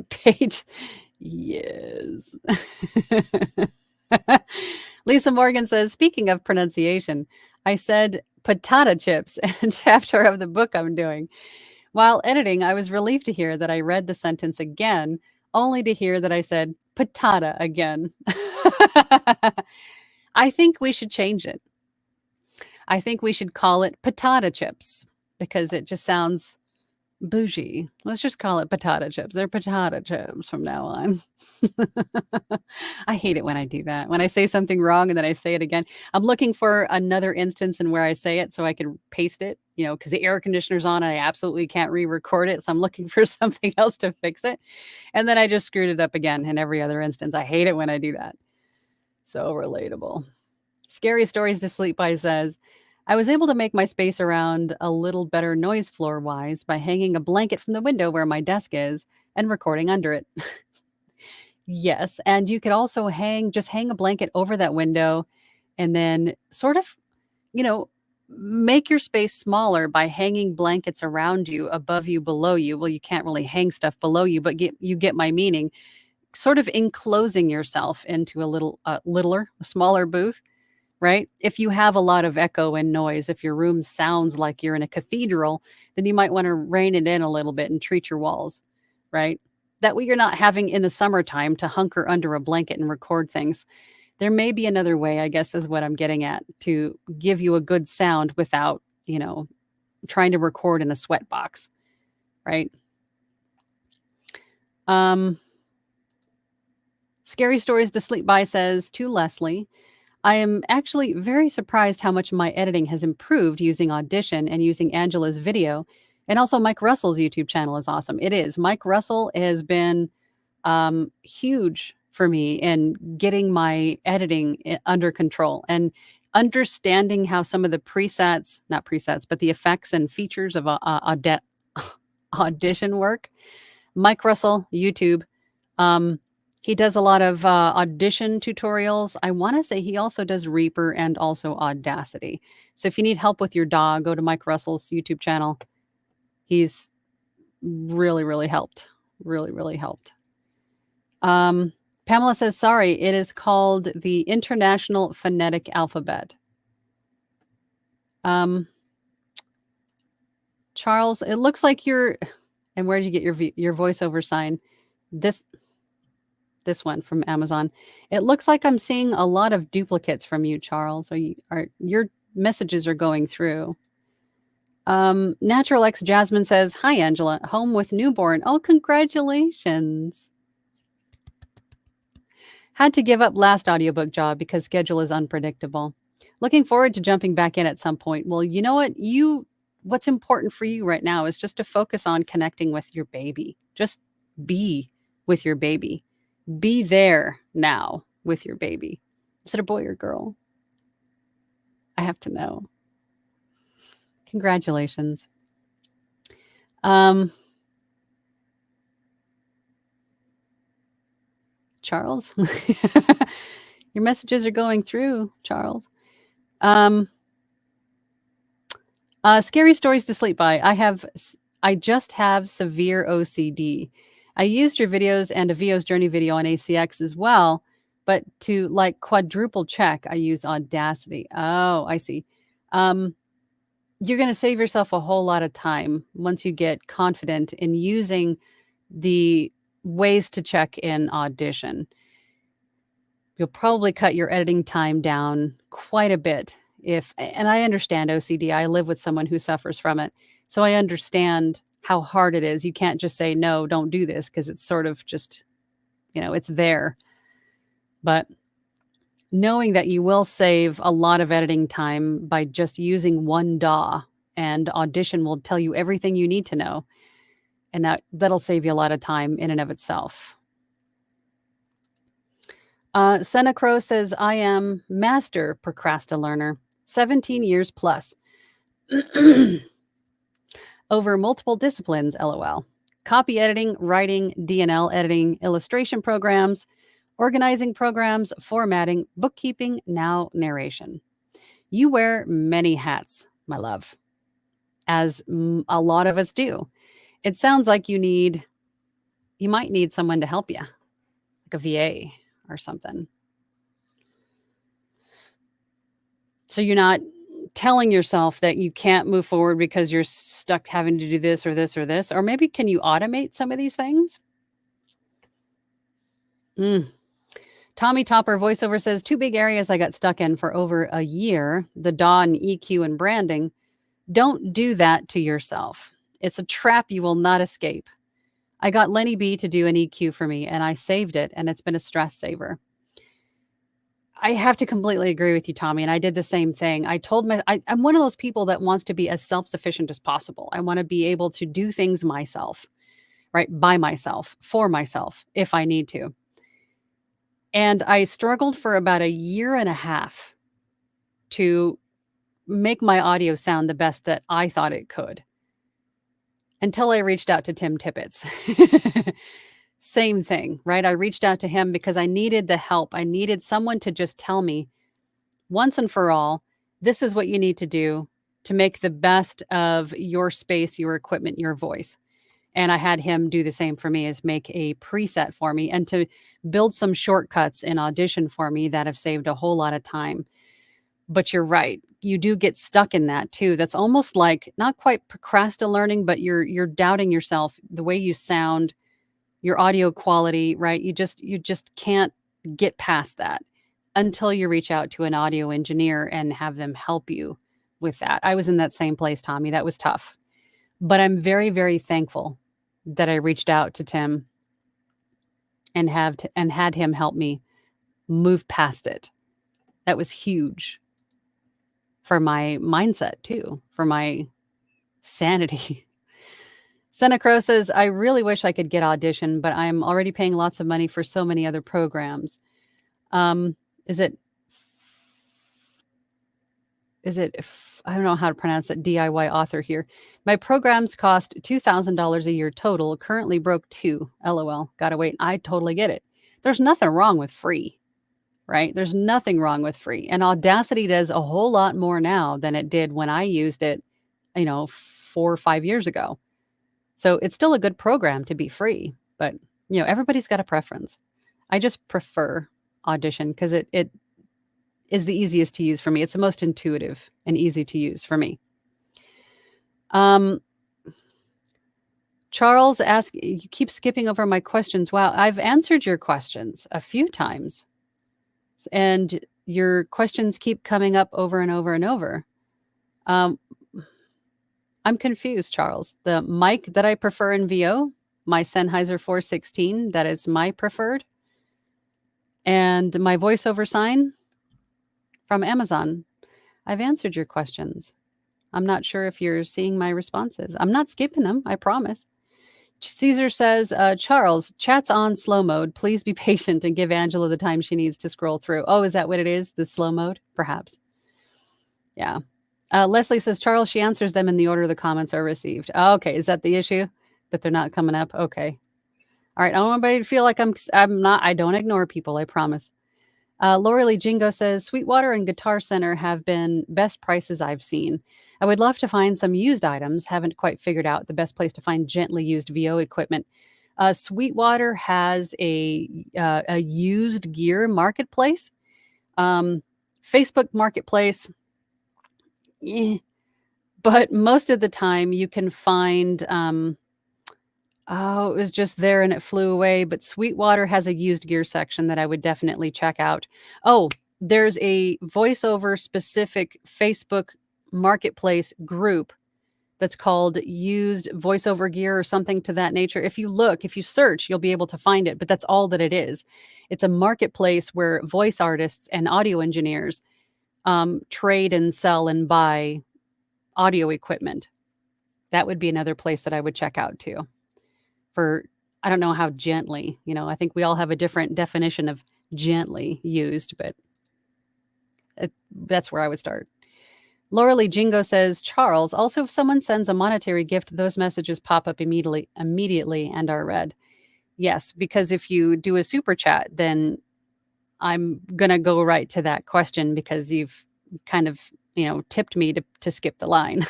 Page. Yes. Lisa Morgan says, speaking of pronunciation, I said patata chips in chapter of the book I'm doing. While editing, I was relieved to hear that I read the sentence again, only to hear that I said patata again. I think we should change it. I think we should call it patata chips because it just sounds bougie. Let's just call it patata chips. They're patata chips from now on. I hate it when I do that. When I say something wrong and then I say it again. I'm looking for another instance in where I say it so I can paste it, because the air conditioner's on and I absolutely can't re-record it. So I'm looking for something else to fix it. And then I just screwed it up again in every other instance. I hate it when I do that. So relatable. Scary Stories to Sleep By says, I was able to make my space around a little better noise floor wise by hanging a blanket from the window where my desk is and recording under it. Yes. And you could also hang a blanket over that window and then sort of, make your space smaller by hanging blankets around you, above you, below you. Well, you can't really hang stuff below you, but you get my meaning. Sort of enclosing yourself into a smaller booth. Right? If you have a lot of echo and noise, if your room sounds like you're in a cathedral, then you might want to rein it in a little bit and treat your walls, right? That way you're not having in the summertime to hunker under a blanket and record things. There may be another way, I guess, is what I'm getting at, to give you a good sound without, trying to record in a sweat box, right? Scary Stories to Sleep By says to Leslie, I am actually very surprised how much my editing has improved using Audition and using Angela's video. And also Mike Russell's YouTube channel is awesome. It is. Mike Russell has been huge for me in getting my editing under control and understanding how some of the presets, not presets, but the effects and features of audition work. Mike Russell, YouTube. Um, he does a lot of audition tutorials. I want to say he also does Reaper and also Audacity. So if you need help with your dog, go to Mike Russell's YouTube channel. He's really, really helped. Really, really helped. Pamela says, sorry, it is called the International Phonetic Alphabet. Charles, it looks like you're, and where did you get your voiceover sign? This one from Amazon. It looks like I'm seeing a lot of duplicates from you, Charles. Are your messages are going through? Natural X Jasmine says, hi, Angela, home with newborn. Oh, congratulations. Had to give up last audiobook job because schedule is unpredictable. Looking forward to jumping back in at some point. Well, you know what? What's important for you right now is just to focus on connecting with your baby. Just be with your baby. Be there now with your baby. Is it a boy or girl? I have to know. Congratulations. Charles, your messages are going through, Charles. Scary stories to sleep by. I just have severe OCD. I used your videos and a VO's journey video on ACX as well, but to like quadruple check, I use Audacity. Oh, I see. You're going to save yourself a whole lot of time once you get confident in using the ways to check in Audition. You'll probably cut your editing time down quite a bit. And I understand OCD. I live with someone who suffers from it. So I understand how hard it is. You can't just say, no, don't do this, because it's sort of just, it's there. But knowing that you will save a lot of editing time by just using one DAW, and Audition will tell you everything you need to know. And that'll save you a lot of time in and of itself. Senna Crow says, I am master procrastinator, 17 years plus. Over multiple disciplines, LOL. Copy editing, writing, DNL editing, illustration programs, organizing programs, formatting, bookkeeping, now narration. You wear many hats, my love, as a lot of us do. It sounds like you might need someone to help you, like a VA or something. So you're not telling yourself that you can't move forward because you're stuck having to do this or this or this, or maybe can you automate some of these things? Tommy Topper voiceover says, 2 big areas I got stuck in for over a year, the DAW and EQ and branding. Don't do that to yourself. It's a trap you will not escape. I got Lenny B to do an EQ for me, and I saved it, and it's been a stress saver. I have to completely agree with you, Tommy, and I did the same thing. I'm one of those people that wants to be as self-sufficient as possible. I want to be able to do things myself, right? By myself, for myself, if I need to. And I struggled for about a year and a half to make my audio sound the best that I thought it could, until I reached out to Tim Tippett. Same thing, right? I reached out to him because I needed the help. I needed someone to just tell me once and for all, this is what you need to do to make the best of your space, your equipment, your voice. And I had him do the same for me, is make a preset for me and to build some shortcuts in Audition for me that have saved a whole lot of time. But you're right. You do get stuck in that too. That's almost like not quite procrastinating, but you're doubting yourself, the way you sound, your audio quality, right? You just can't get past that until you reach out to an audio engineer and have them help you with that. I was in that same place, Tommy. That was tough. But I'm very, very thankful that I reached out to Tim and had him help me move past it. That was huge for my mindset too, for my sanity. Senna Crow says, I really wish I could get Audition, but I'm already paying lots of money for so many other programs. Is it, I don't know how to pronounce it, DIY author here. My programs cost $2,000 a year total. Currently broke two. LOL. Gotta wait. I totally get it. There's nothing wrong with free, right? There's nothing wrong with free. And Audacity does a whole lot more now than it did when I used it, 4 or 5 years ago. So it's still a good program to be free, but everybody's got a preference. I just prefer Audition because it is the easiest to use for me. It's the most intuitive and easy to use for me. Charles asks, you keep skipping over my questions. Wow, I've answered your questions a few times. And your questions keep coming up over and over and over. I'm confused, Charles. The mic that I prefer in VO, my Sennheiser 416, that is my preferred. And my voiceover sign from Amazon. I've answered your questions. I'm not sure if you're seeing my responses. I'm not skipping them, I promise. Caesar says, Charles, chat's on slow mode. Please be patient and give Angela the time she needs to scroll through. Oh, is that what it is? The slow mode? Perhaps. Yeah. Leslie says, Charles, she answers them in the order the comments are received. Oh, okay. Is that the issue? That they're not coming up? Okay. All right. I don't want anybody to feel like I don't ignore people. I promise. Laura Lee Jingo says, Sweetwater and Guitar Center have been best prices I've seen. I would love to find some used items. Haven't quite figured out the best place to find gently used VO equipment. Sweetwater has a used gear marketplace. Facebook Marketplace. But most of the time you can find, it was just there and it flew away. But Sweetwater has a used gear section that I would definitely check out. Oh, there's a voiceover specific Facebook Marketplace group that's called Used Voiceover Gear or something to that nature. If you search, you'll be able to find it, but that's all that it is. It's a marketplace where voice artists and audio engineers trade and sell and buy audio equipment. That would be another place that I would check out too. For, I don't know how gently, I think we all have a different definition of gently used, but that's where I would start. Laura Lee Jingo says, Charles, also if someone sends a monetary gift, those messages pop up immediately and are read. Yes, because if you do a super chat, then I'm going to go right to that question because you've kind of, tipped me to skip the line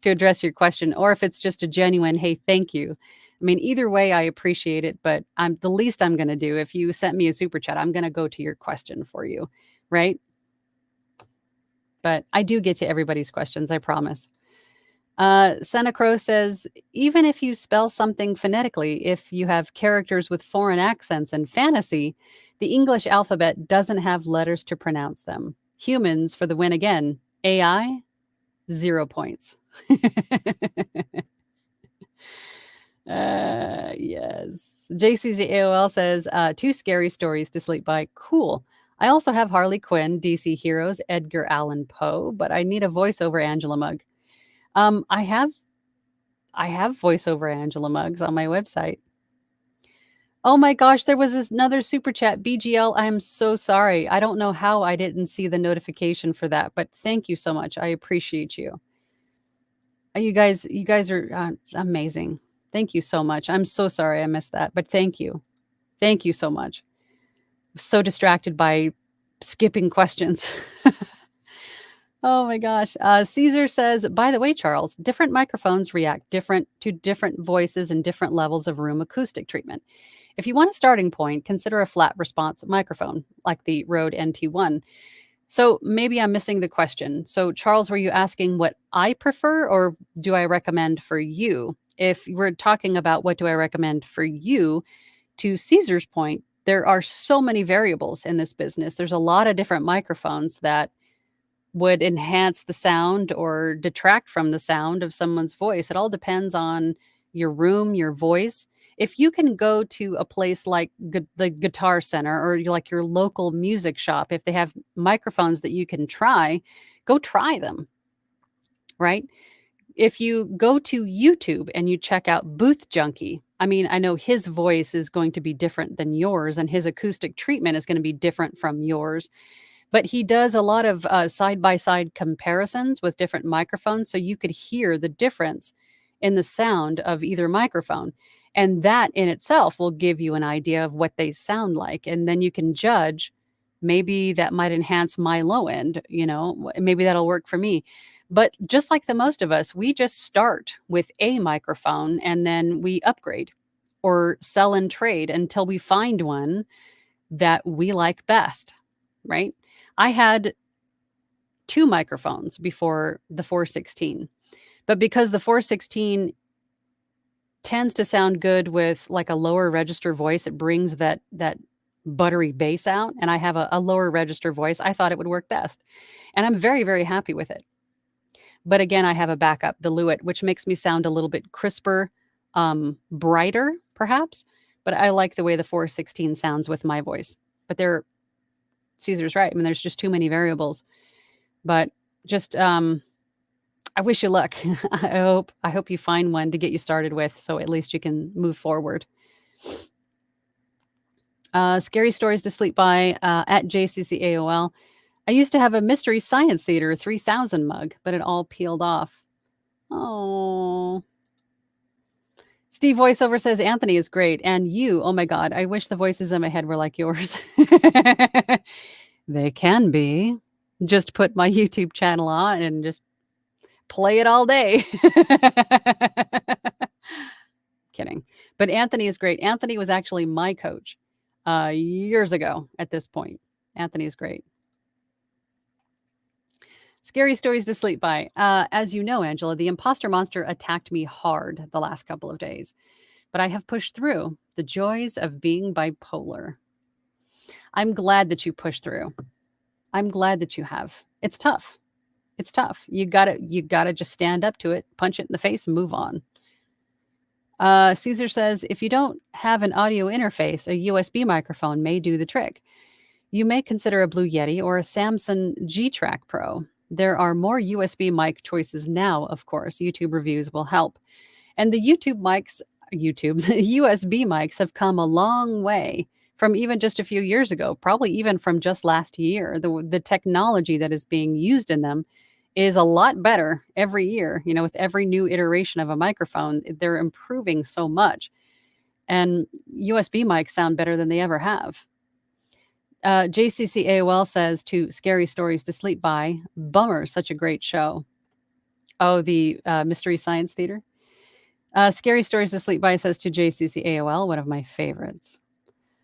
to address your question. Or if it's just a genuine, hey, thank you. I mean, either way, I appreciate it, but the least I'm going to do, if you sent me a super chat, I'm going to go to your question for you, right? But I do get to everybody's questions, I promise. Senna Crow says, even if you spell something phonetically, if you have characters with foreign accents and fantasy, the English alphabet doesn't have letters to pronounce them. Humans for the win again. AI, 0 points. Yes. JCZAOL says, 2 scary stories to sleep by. Cool. I also have Harley Quinn, DC Heroes, Edgar Allan Poe, but I need a voiceover Angela mug. I have voiceover Angela mugs on my website. Oh my gosh, there was another super chat. BGL, I am so sorry. I don't know how I didn't see the notification for that, but thank you so much. I appreciate you. You guys are amazing. Thank you so much. I'm so sorry I missed that, but thank you. Thank you so much. So distracted by skipping questions. Oh my gosh. Caesar says, by the way, Charles, different microphones react to different voices and different levels of room acoustic treatment. If you want a starting point, consider a flat response microphone like the Rode NT1. So maybe I'm missing the question. So Charles, were you asking what I prefer or do I recommend for you? If we're talking about what do I recommend for you, to Caesar's point, there are so many variables in this business. There's a lot of different microphones that would enhance the sound or detract from the sound of someone's voice. It all depends on your room, your voice. If you can go to a place like the Guitar Center or like your local music shop, if they have microphones that you can try, go try them, right? if you go to YouTube and you check out Booth Junkie, I mean, I know his voice is going to be different than yours, and his acoustic treatment is going to be different from yours. But he does a lot of side by side comparisons with different microphones, so you could hear the difference in the sound of either microphone. And that in itself will give you an idea of what they sound like. And then you can judge, maybe that might enhance my low end, maybe that'll work for me. But just like the most of us, we just start with a microphone and then we upgrade or sell and trade until we find one that we like best, right? I had 2 microphones before the 416, but because the 416 tends to sound good with like a lower register voice, it brings that buttery bass out, and I have a lower register voice. I thought it would work best, and I'm very, very happy with it. But again, I have a backup, the Lewitt, which makes me sound a little bit crisper, brighter, perhaps. But I like the way the 416 sounds with my voice. But Caesar's right. I mean, there's just too many variables. But just, I wish you luck. I hope you find one to get you started with, so at least you can move forward. Scary stories to sleep by at JCCAOL. I used to have a Mystery Science Theater 3000 mug, but it all peeled off. Oh. Steve VoiceOver says Anthony is great, and you, oh my God, I wish the voices in my head were like yours. They can be. Just put my YouTube channel on and just play it all day. Kidding. But Anthony is great. Anthony was actually my coach years ago at this point. Anthony is great. Scary stories to sleep by. As you know, Angela, the imposter monster attacked me hard the last couple of days, but I have pushed through. The joys of being bipolar. I'm glad that you pushed through. I'm glad that you have. It's tough. It's tough. You gotta just stand up to it, punch it in the face, and move on. Caesar says, if you don't have an audio interface, a USB microphone may do the trick. You may consider a Blue Yeti or a Samsung G-Track Pro. There are more USB mic choices now, of course. YouTube reviews will help. And the the USB mics have come a long way from even just a few years ago, probably even from just last year. The technology that is being used in them is a lot better every year. With every new iteration of a microphone, they're improving so much. And USB mics sound better than they ever have. JCC AOL says to Scary Stories to Sleep By, bummer, such a great show. Oh, the Mystery Science Theater. Scary Stories to Sleep By says to JCC AOL, one of my favorites.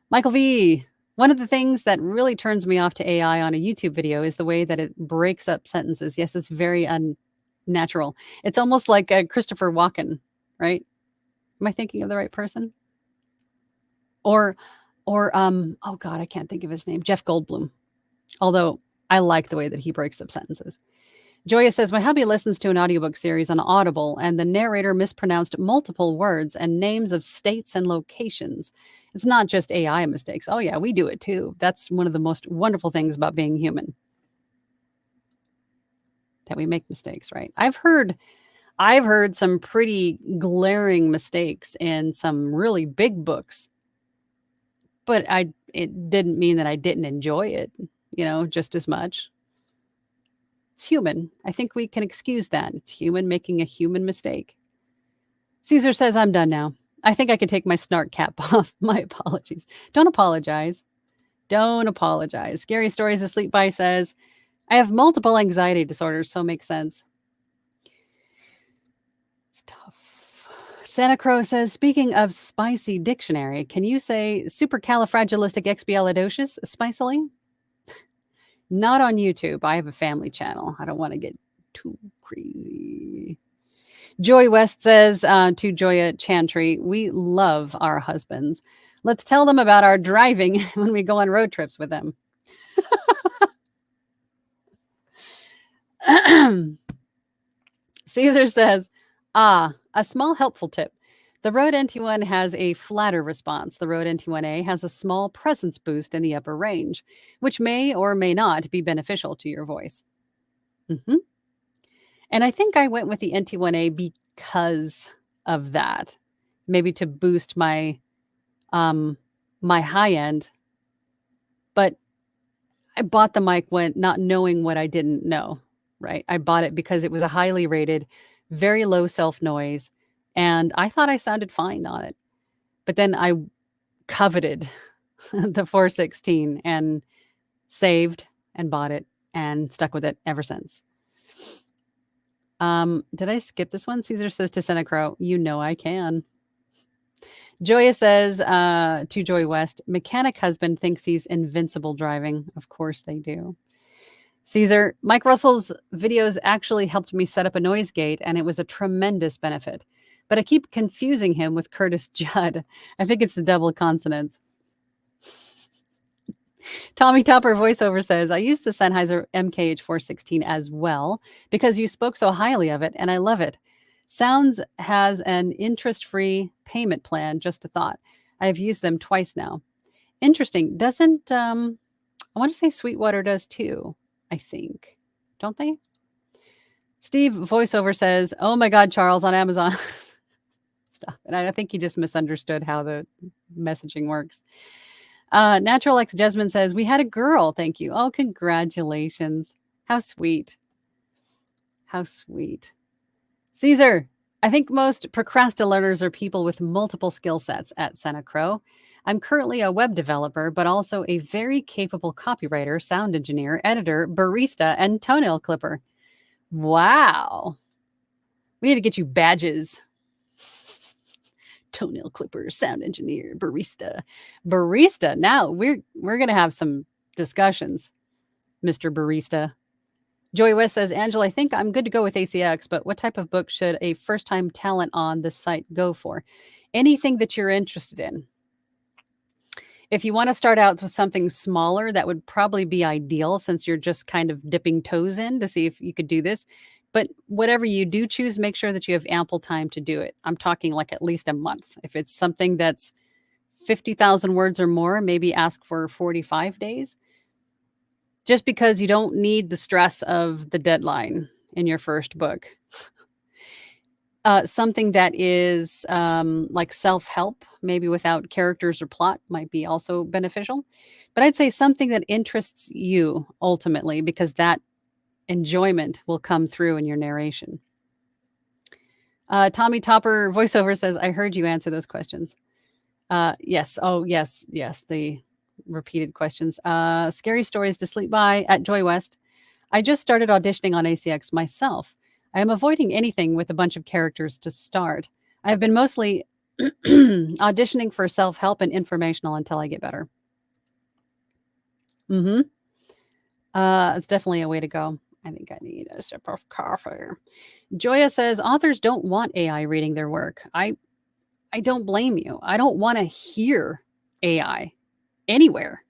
Michael V, one of the things that really turns me off to AI on a YouTube video is the way that it breaks up sentences. Yes, it's very unnatural. It's almost like Christopher Walken, right? Am I thinking of the right person? Or oh God, I can't think of his name. Jeff Goldblum. Although I like the way that he breaks up sentences. Joya says, my hubby listens to an audiobook series on Audible, and the narrator mispronounced multiple words and names of states and locations. It's not just AI mistakes. Oh yeah, we do it too. That's one of the most wonderful things about being human. That we make mistakes, right? I've heard some pretty glaring mistakes in some really big books. But it didn't mean that I didn't enjoy it, just as much. It's human. I think we can excuse that. It's human making a human mistake. Caesar says, I'm done now. I think I can take my snark cap off. My apologies. Don't apologize. Don't apologize. Scary Stories to Sleep By says, I have multiple anxiety disorders, so makes sense. It's tough. Santa Crow says, speaking of spicy dictionary, can you say supercalifragilisticexpialidocious spicily? Not on YouTube. I have a family channel. I don't want to get too crazy. Joy West says to Joya Chantry, we love our husbands. Let's tell them about our driving when we go on road trips with them. Caesar says, a small helpful tip. The Rode NT1 has a flatter response. The Rode NT1A has a small presence boost in the upper range, which may or may not be beneficial to your voice. And I think I went with the NT1A because of that. Maybe to boost my my high end, but I bought the mic when not knowing what I didn't know, right? I bought it because it was a highly rated, very low self noise, and I thought I sounded fine on it. But then I coveted the 416 and saved and bought it and stuck with it ever since. Did I skip this one? Caesar says to Senna Crow, you know I can. Joya says to Joy West, mechanic husband thinks he's invincible driving. Of course they do. Caesar, Mike Russell's videos actually helped me set up a noise gate, and it was a tremendous benefit. But I keep confusing him with Curtis Judd. I think it's the double consonants. Tommy Topper voiceover says, I use the Sennheiser MKH416 as well because you spoke so highly of it, and I love it. Sounds has an interest-free payment plan, just a thought. I have used them twice now. Interesting. Doesn't, I want to say Sweetwater does too, I think. Don't they? Steve voiceover says, oh my God, Charles, on Amazon. Stop. And I think he just misunderstood how the messaging works. Natural X Jasmine says, we had a girl. Thank you. Oh, congratulations. How sweet. How sweet. Caesar, I think most procrastinators are people with multiple skill sets at Senna Crow. I'm currently a web developer, but also a very capable copywriter, sound engineer, editor, barista, and toenail clipper. Wow. We need to get you badges. Toenail clipper, sound engineer, barista. Barista. Now we're going to have some discussions, Mr. Barista. Joy West says, Angela, I think I'm good to go with ACX, but what type of book should a first-time talent on this site go for? Anything that you're interested in. If you want to start out with something smaller, that would probably be ideal since you're just kind of dipping toes in to see if you could do this. But whatever you do choose, make sure that you have ample time to do it. I'm talking like at least a month. If it's something that's 50,000 words or more, maybe ask for 45 days. Just because you don't need the stress of the deadline in your first book. Something that is like self-help, maybe without characters or plot, might be also beneficial. But I'd say something that interests you ultimately, because that enjoyment will come through in your narration. Tommy Topper voiceover says, I heard you answer those questions. Yes. Oh, yes. The repeated questions. Scary stories to sleep by at Joy West. I just started auditioning on ACX myself. I am avoiding anything with a bunch of characters to start. I have been mostly auditioning for self-help and informational until I get better. It's definitely a way to go. I think I need a sip of coffee. Joya says, authors don't want AI reading their work. I don't blame you. I don't want to hear AI anywhere,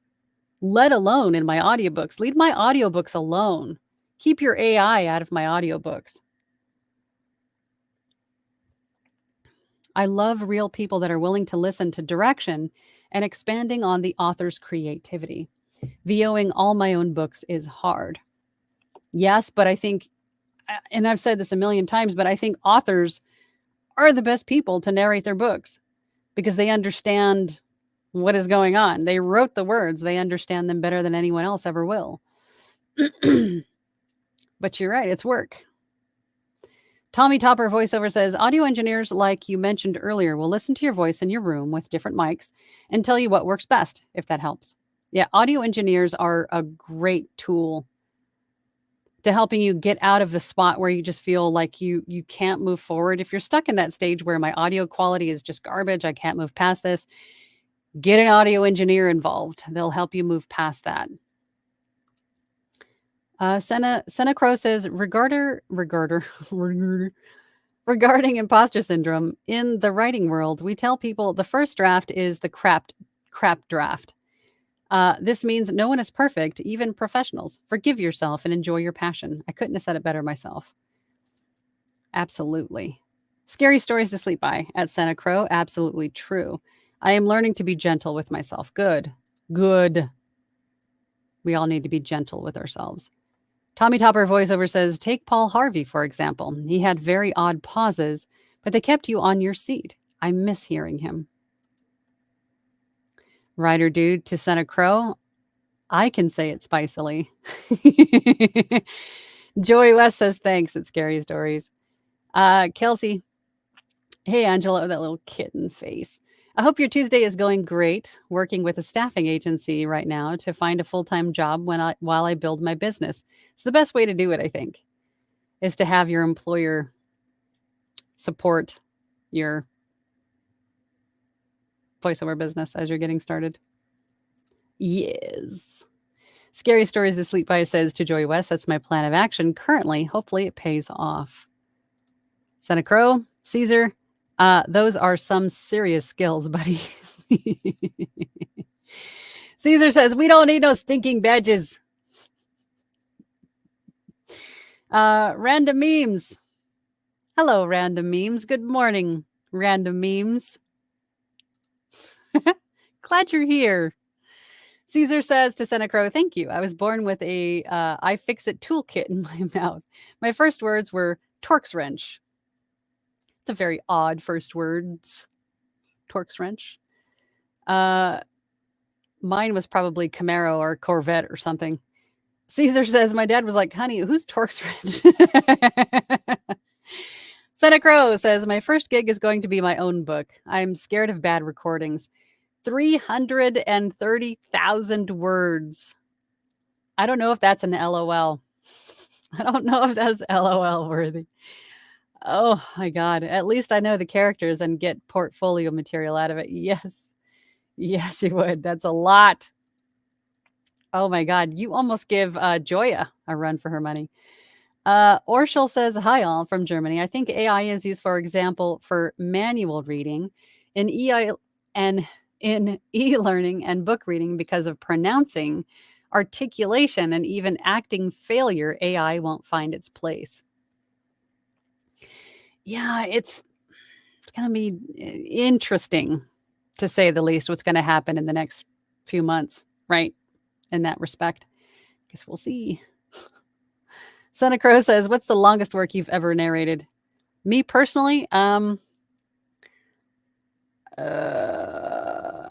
let alone in my audiobooks. Leave my audiobooks alone. Keep your AI out of my audiobooks. I love real people that are willing to listen to direction and expanding on the author's creativity. VOing all my own books is hard. Yes, but I think, and I've said this a million times, but I think authors are the best people to narrate their books because they understand what is going on. They wrote the words. They understand them better than anyone else ever will. But you're right. It's work. Tommy Topper voiceover says, audio engineers, like you mentioned earlier, will listen to your voice in your room with different mics and tell you what works best, if that helps. Yeah, audio engineers are a great tool to helping you get out of the spot where you just feel like you can't move forward. If you're stuck in that stage where my audio quality is just garbage, I can't move past this, get an audio engineer involved. They'll help you move past that. Senna Crow says, regarding imposter syndrome, in the writing world, we tell people the first draft is the crap draft. This means no one is perfect, even professionals. Forgive yourself and enjoy your passion. I couldn't have said it better myself. Absolutely. Scary stories to sleep by at Senna Crow. Absolutely true. I am learning to be gentle with myself. Good. We all need to be gentle with ourselves. Tommy Topper voiceover says, take Paul Harvey, for example. He had very odd pauses, but they kept you on your seat. I miss hearing him. Rider Dude to Santa Crow, I can say it spicily. Joey West says, thanks at Scary Stories. Kelsey, hey, Angela, with that little kitten face. I hope your Tuesday is going great. Working with a staffing agency right now to find a full-time job while I build my business. It's the best way to do it, I think, is to have your employer support your voiceover business as you're getting started. Yes. Scary Stories to Sleep By says to Joy West, that's my plan of action currently. Hopefully it pays off. Santa Crow, Caesar, those are some serious skills, buddy. Caesar says, we don't need no stinking badges. Random memes. Hello, random memes. Good morning, random memes. Glad you're here. Caesar says to Santa Crow, thank you. I was born with a iFixit toolkit in my mouth. My first words were Torx wrench. It's a very odd first words. Torx wrench. Mine was probably Camaro or Corvette or something. Caesar says, my dad was like, honey, who's Torx wrench? Santa Crow says, my first gig is going to be my own book. I'm scared of bad recordings. 330,000 words. I don't know if that's an LOL. I don't know if that's LOL worthy. Oh my God. At least I know the characters and get portfolio material out of it. Yes. Yes, you would. That's a lot. Oh my God. You almost give Joya a run for her money. Orschel says, hi all from Germany. I think AI is used, for example, for manual reading in in e-learning and book reading because of pronouncing, articulation, and even acting failure. AI won't find its place. Yeah, it's going to be interesting, to say the least, what's going to happen in the next few months, right? In that respect. Guess we'll see. Santa Crow says, what's the longest work you've ever narrated? Me personally,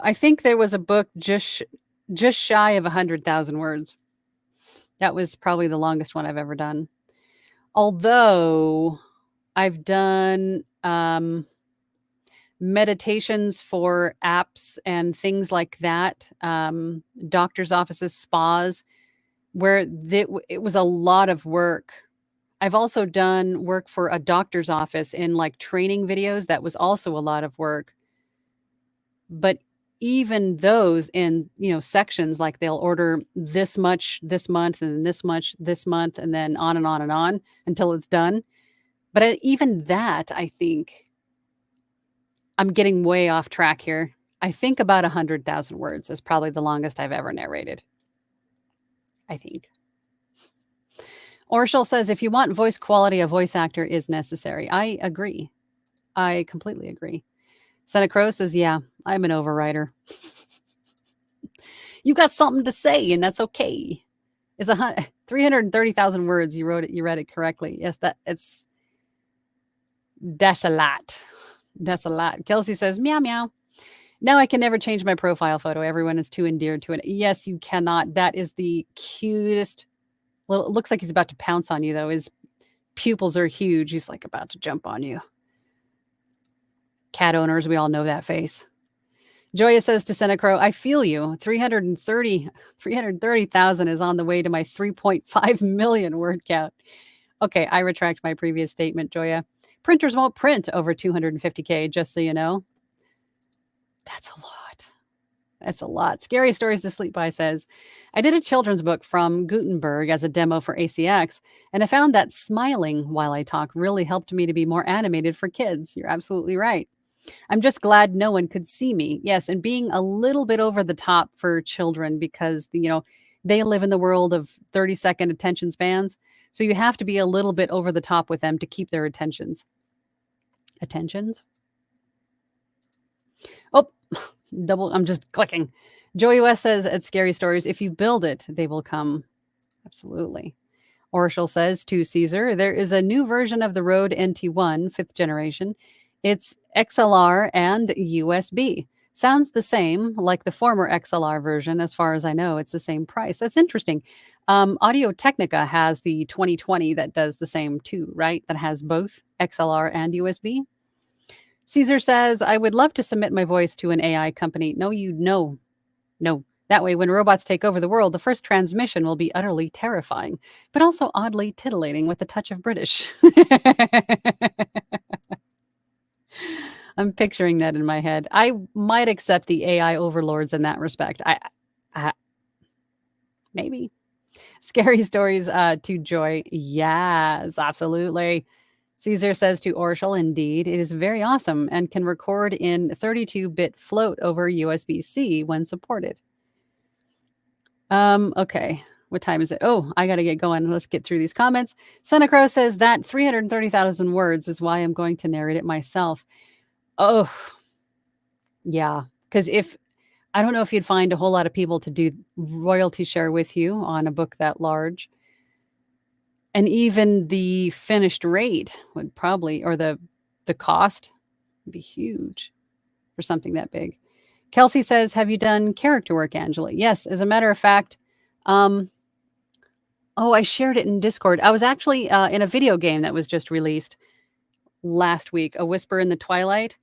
I think there was a book just shy of 100,000 words. That was probably the longest one I've ever done. Although I've done meditations for apps and things like that, doctor's offices, spas, where it was a lot of work. I've also done work for a doctor's office in like training videos. That was also a lot of work. But even those in, sections, like they'll order this much this month and this much this month, and then on and on and on until it's done. But even that, I think I'm getting way off track here. I think about 100,000 words is probably the longest I've ever narrated. I think. Orschel says, if you want voice quality, a voice actor is necessary. I agree. I completely agree. Santa Crow says, yeah, I'm an overwriter. You got something to say, and that's okay. It's 330,000 words. You read it correctly. Yes, that's a lot. That's a lot. Kelsey says, meow, meow. Now I can never change my profile photo. Everyone is too endeared to it. Yes, you cannot. That is the cutest. Well, it looks like he's about to pounce on you, though. His pupils are huge. He's like about to jump on you. Cat owners, we all know that face. Joya says to Santa Crow, I feel you. 330,000 is on the way to my 3.5 million word count. Okay, I retract my previous statement, Joya. Printers won't print over 250K, just so you know. That's a lot. That's a lot. Scary Stories to Sleep By says, I did a children's book from Gutenberg as a demo for ACX, and I found that smiling while I talk really helped me to be more animated for kids. You're absolutely right. I'm just glad no one could see me. Yes, and being a little bit over the top for children because, they live in the world of 30-second attention spans. So you have to be a little bit over the top with them to keep their attentions. Oh, I'm just clicking. Joey West says at Scary Stories, if you build it, they will come. Absolutely. Orshel says to Caesar, there is a new version of the Rode NT1, 5th generation. It's XLR and USB. Sounds the same like the former XLR version. As far as I know, it's the same price. That's interesting. Audio Technica has the 2020 that does the same too, right? That has both XLR and USB. Caesar says, I would love to submit my voice to an AI company. No. That way, when robots take over the world, the first transmission will be utterly terrifying, but also oddly titillating with a touch of British. I'm picturing that in my head. I might accept the AI overlords in that respect. I maybe. Scary stories to Joy. Yes, absolutely. Caesar says to Orshel, indeed, it is very awesome and can record in 32-bit float over USB-C when supported. Okay. What time is it? Oh, I got to get going. Let's get through these comments. Santa Crow says that 330,000 words is why I'm going to narrate it myself. Oh, yeah. Because I don't know if you'd find a whole lot of people to do royalty share with you on a book that large. And even the finished rate would probably, or the cost would be huge for something that big. Kelsey says, have you done character work, Angela? Yes. As a matter of fact, I shared it in Discord. I was actually in a video game that was just released last week, A Whisper in the Twilight.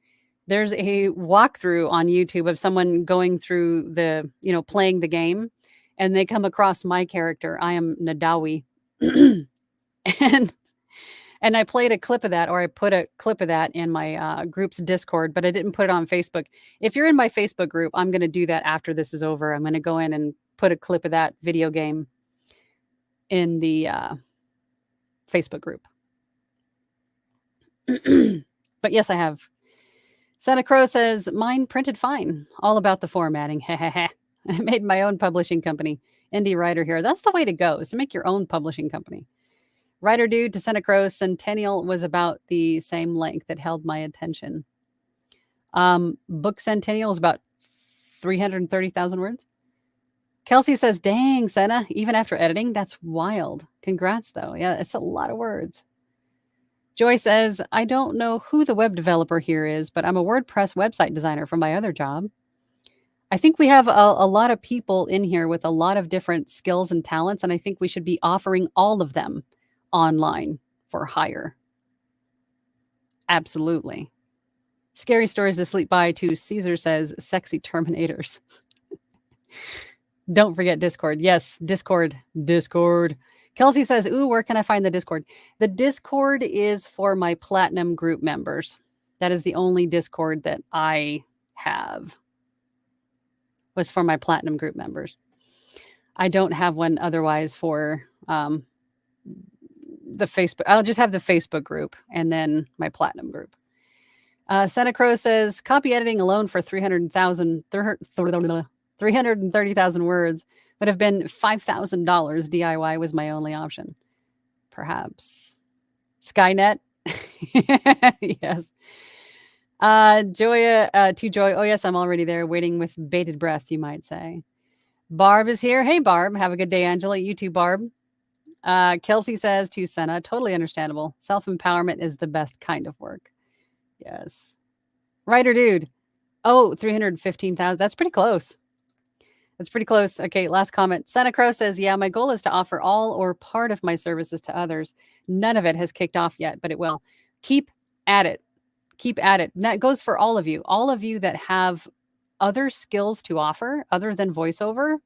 There's a walkthrough on YouTube of someone going through playing the game, and they come across my character. I am Nadawi. And I played a clip of that, or I put a clip of that in my group's Discord, but I didn't put it on Facebook. If you're in my Facebook group, I'm going to do that after this is over. I'm going to go in and put a clip of that video game in the Facebook group. But yes, I have. Santa Crow says, mine printed fine. All about the formatting. I made my own publishing company. Indie writer here. That's the way to go, is to make your own publishing company. Writer dude to Santa Crow, Centennial was about the same length that held my attention. Book Centennial is about 330,000 words. Kelsey says, dang, Senna, even after editing, that's wild. Congrats, though. Yeah, it's a lot of words. Joy says, I don't know who the web developer here is, but I'm a WordPress website designer from my other job. I think we have a lot of people in here with a lot of different skills and talents, and I think we should be offering all of them online for hire. Absolutely. Scary stories to sleep by to Caesar says, sexy Terminators. Don't forget Discord. Yes, Discord. Kelsey says, ooh, where can I find the Discord? The Discord is for my Platinum group members. That is the only Discord that I have, was for my Platinum group members. I don't have one otherwise for the Facebook. I'll just have the Facebook group and then my Platinum group. Santa Crow says, copy editing alone for 330,000 words would have been $5,000. DIY was my only option. Perhaps. Skynet? Yes. Joy, oh yes, I'm already there, waiting with bated breath, you might say. Barb is here. Hey, Barb. Have a good day, Angela. You too, Barb. Kelsey says to Senna, totally understandable. Self-empowerment is the best kind of work. Yes. Writer dude. Oh, 315,000. That's pretty close. Okay, last comment. Santa Crow says, yeah, my goal is to offer all or part of my services to others. None of it has kicked off yet, but it will. Keep at it. And that goes for all of you. All of you that have other skills to offer other than voiceover,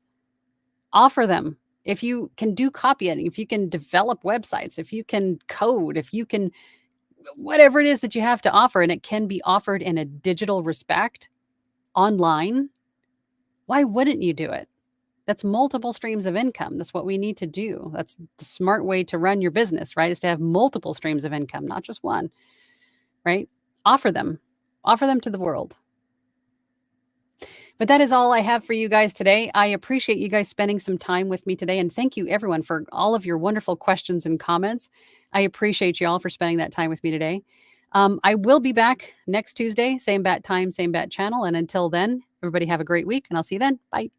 offer them. If you can do copy editing, if you can develop websites, if you can code, if you can, whatever it is that you have to offer, and it can be offered in a digital respect online, why wouldn't you do it? That's multiple streams of income. That's what we need to do. That's the smart way to run your business, right? Is to have multiple streams of income, not just one, right? Offer them to the world. But that is all I have for you guys today. I appreciate you guys spending some time with me today. And thank you everyone for all of your wonderful questions and comments. I appreciate you all for spending that time with me today. I will be back next Tuesday, same bat time, same bat channel. And until then, everybody have a great week and I'll see you then. Bye.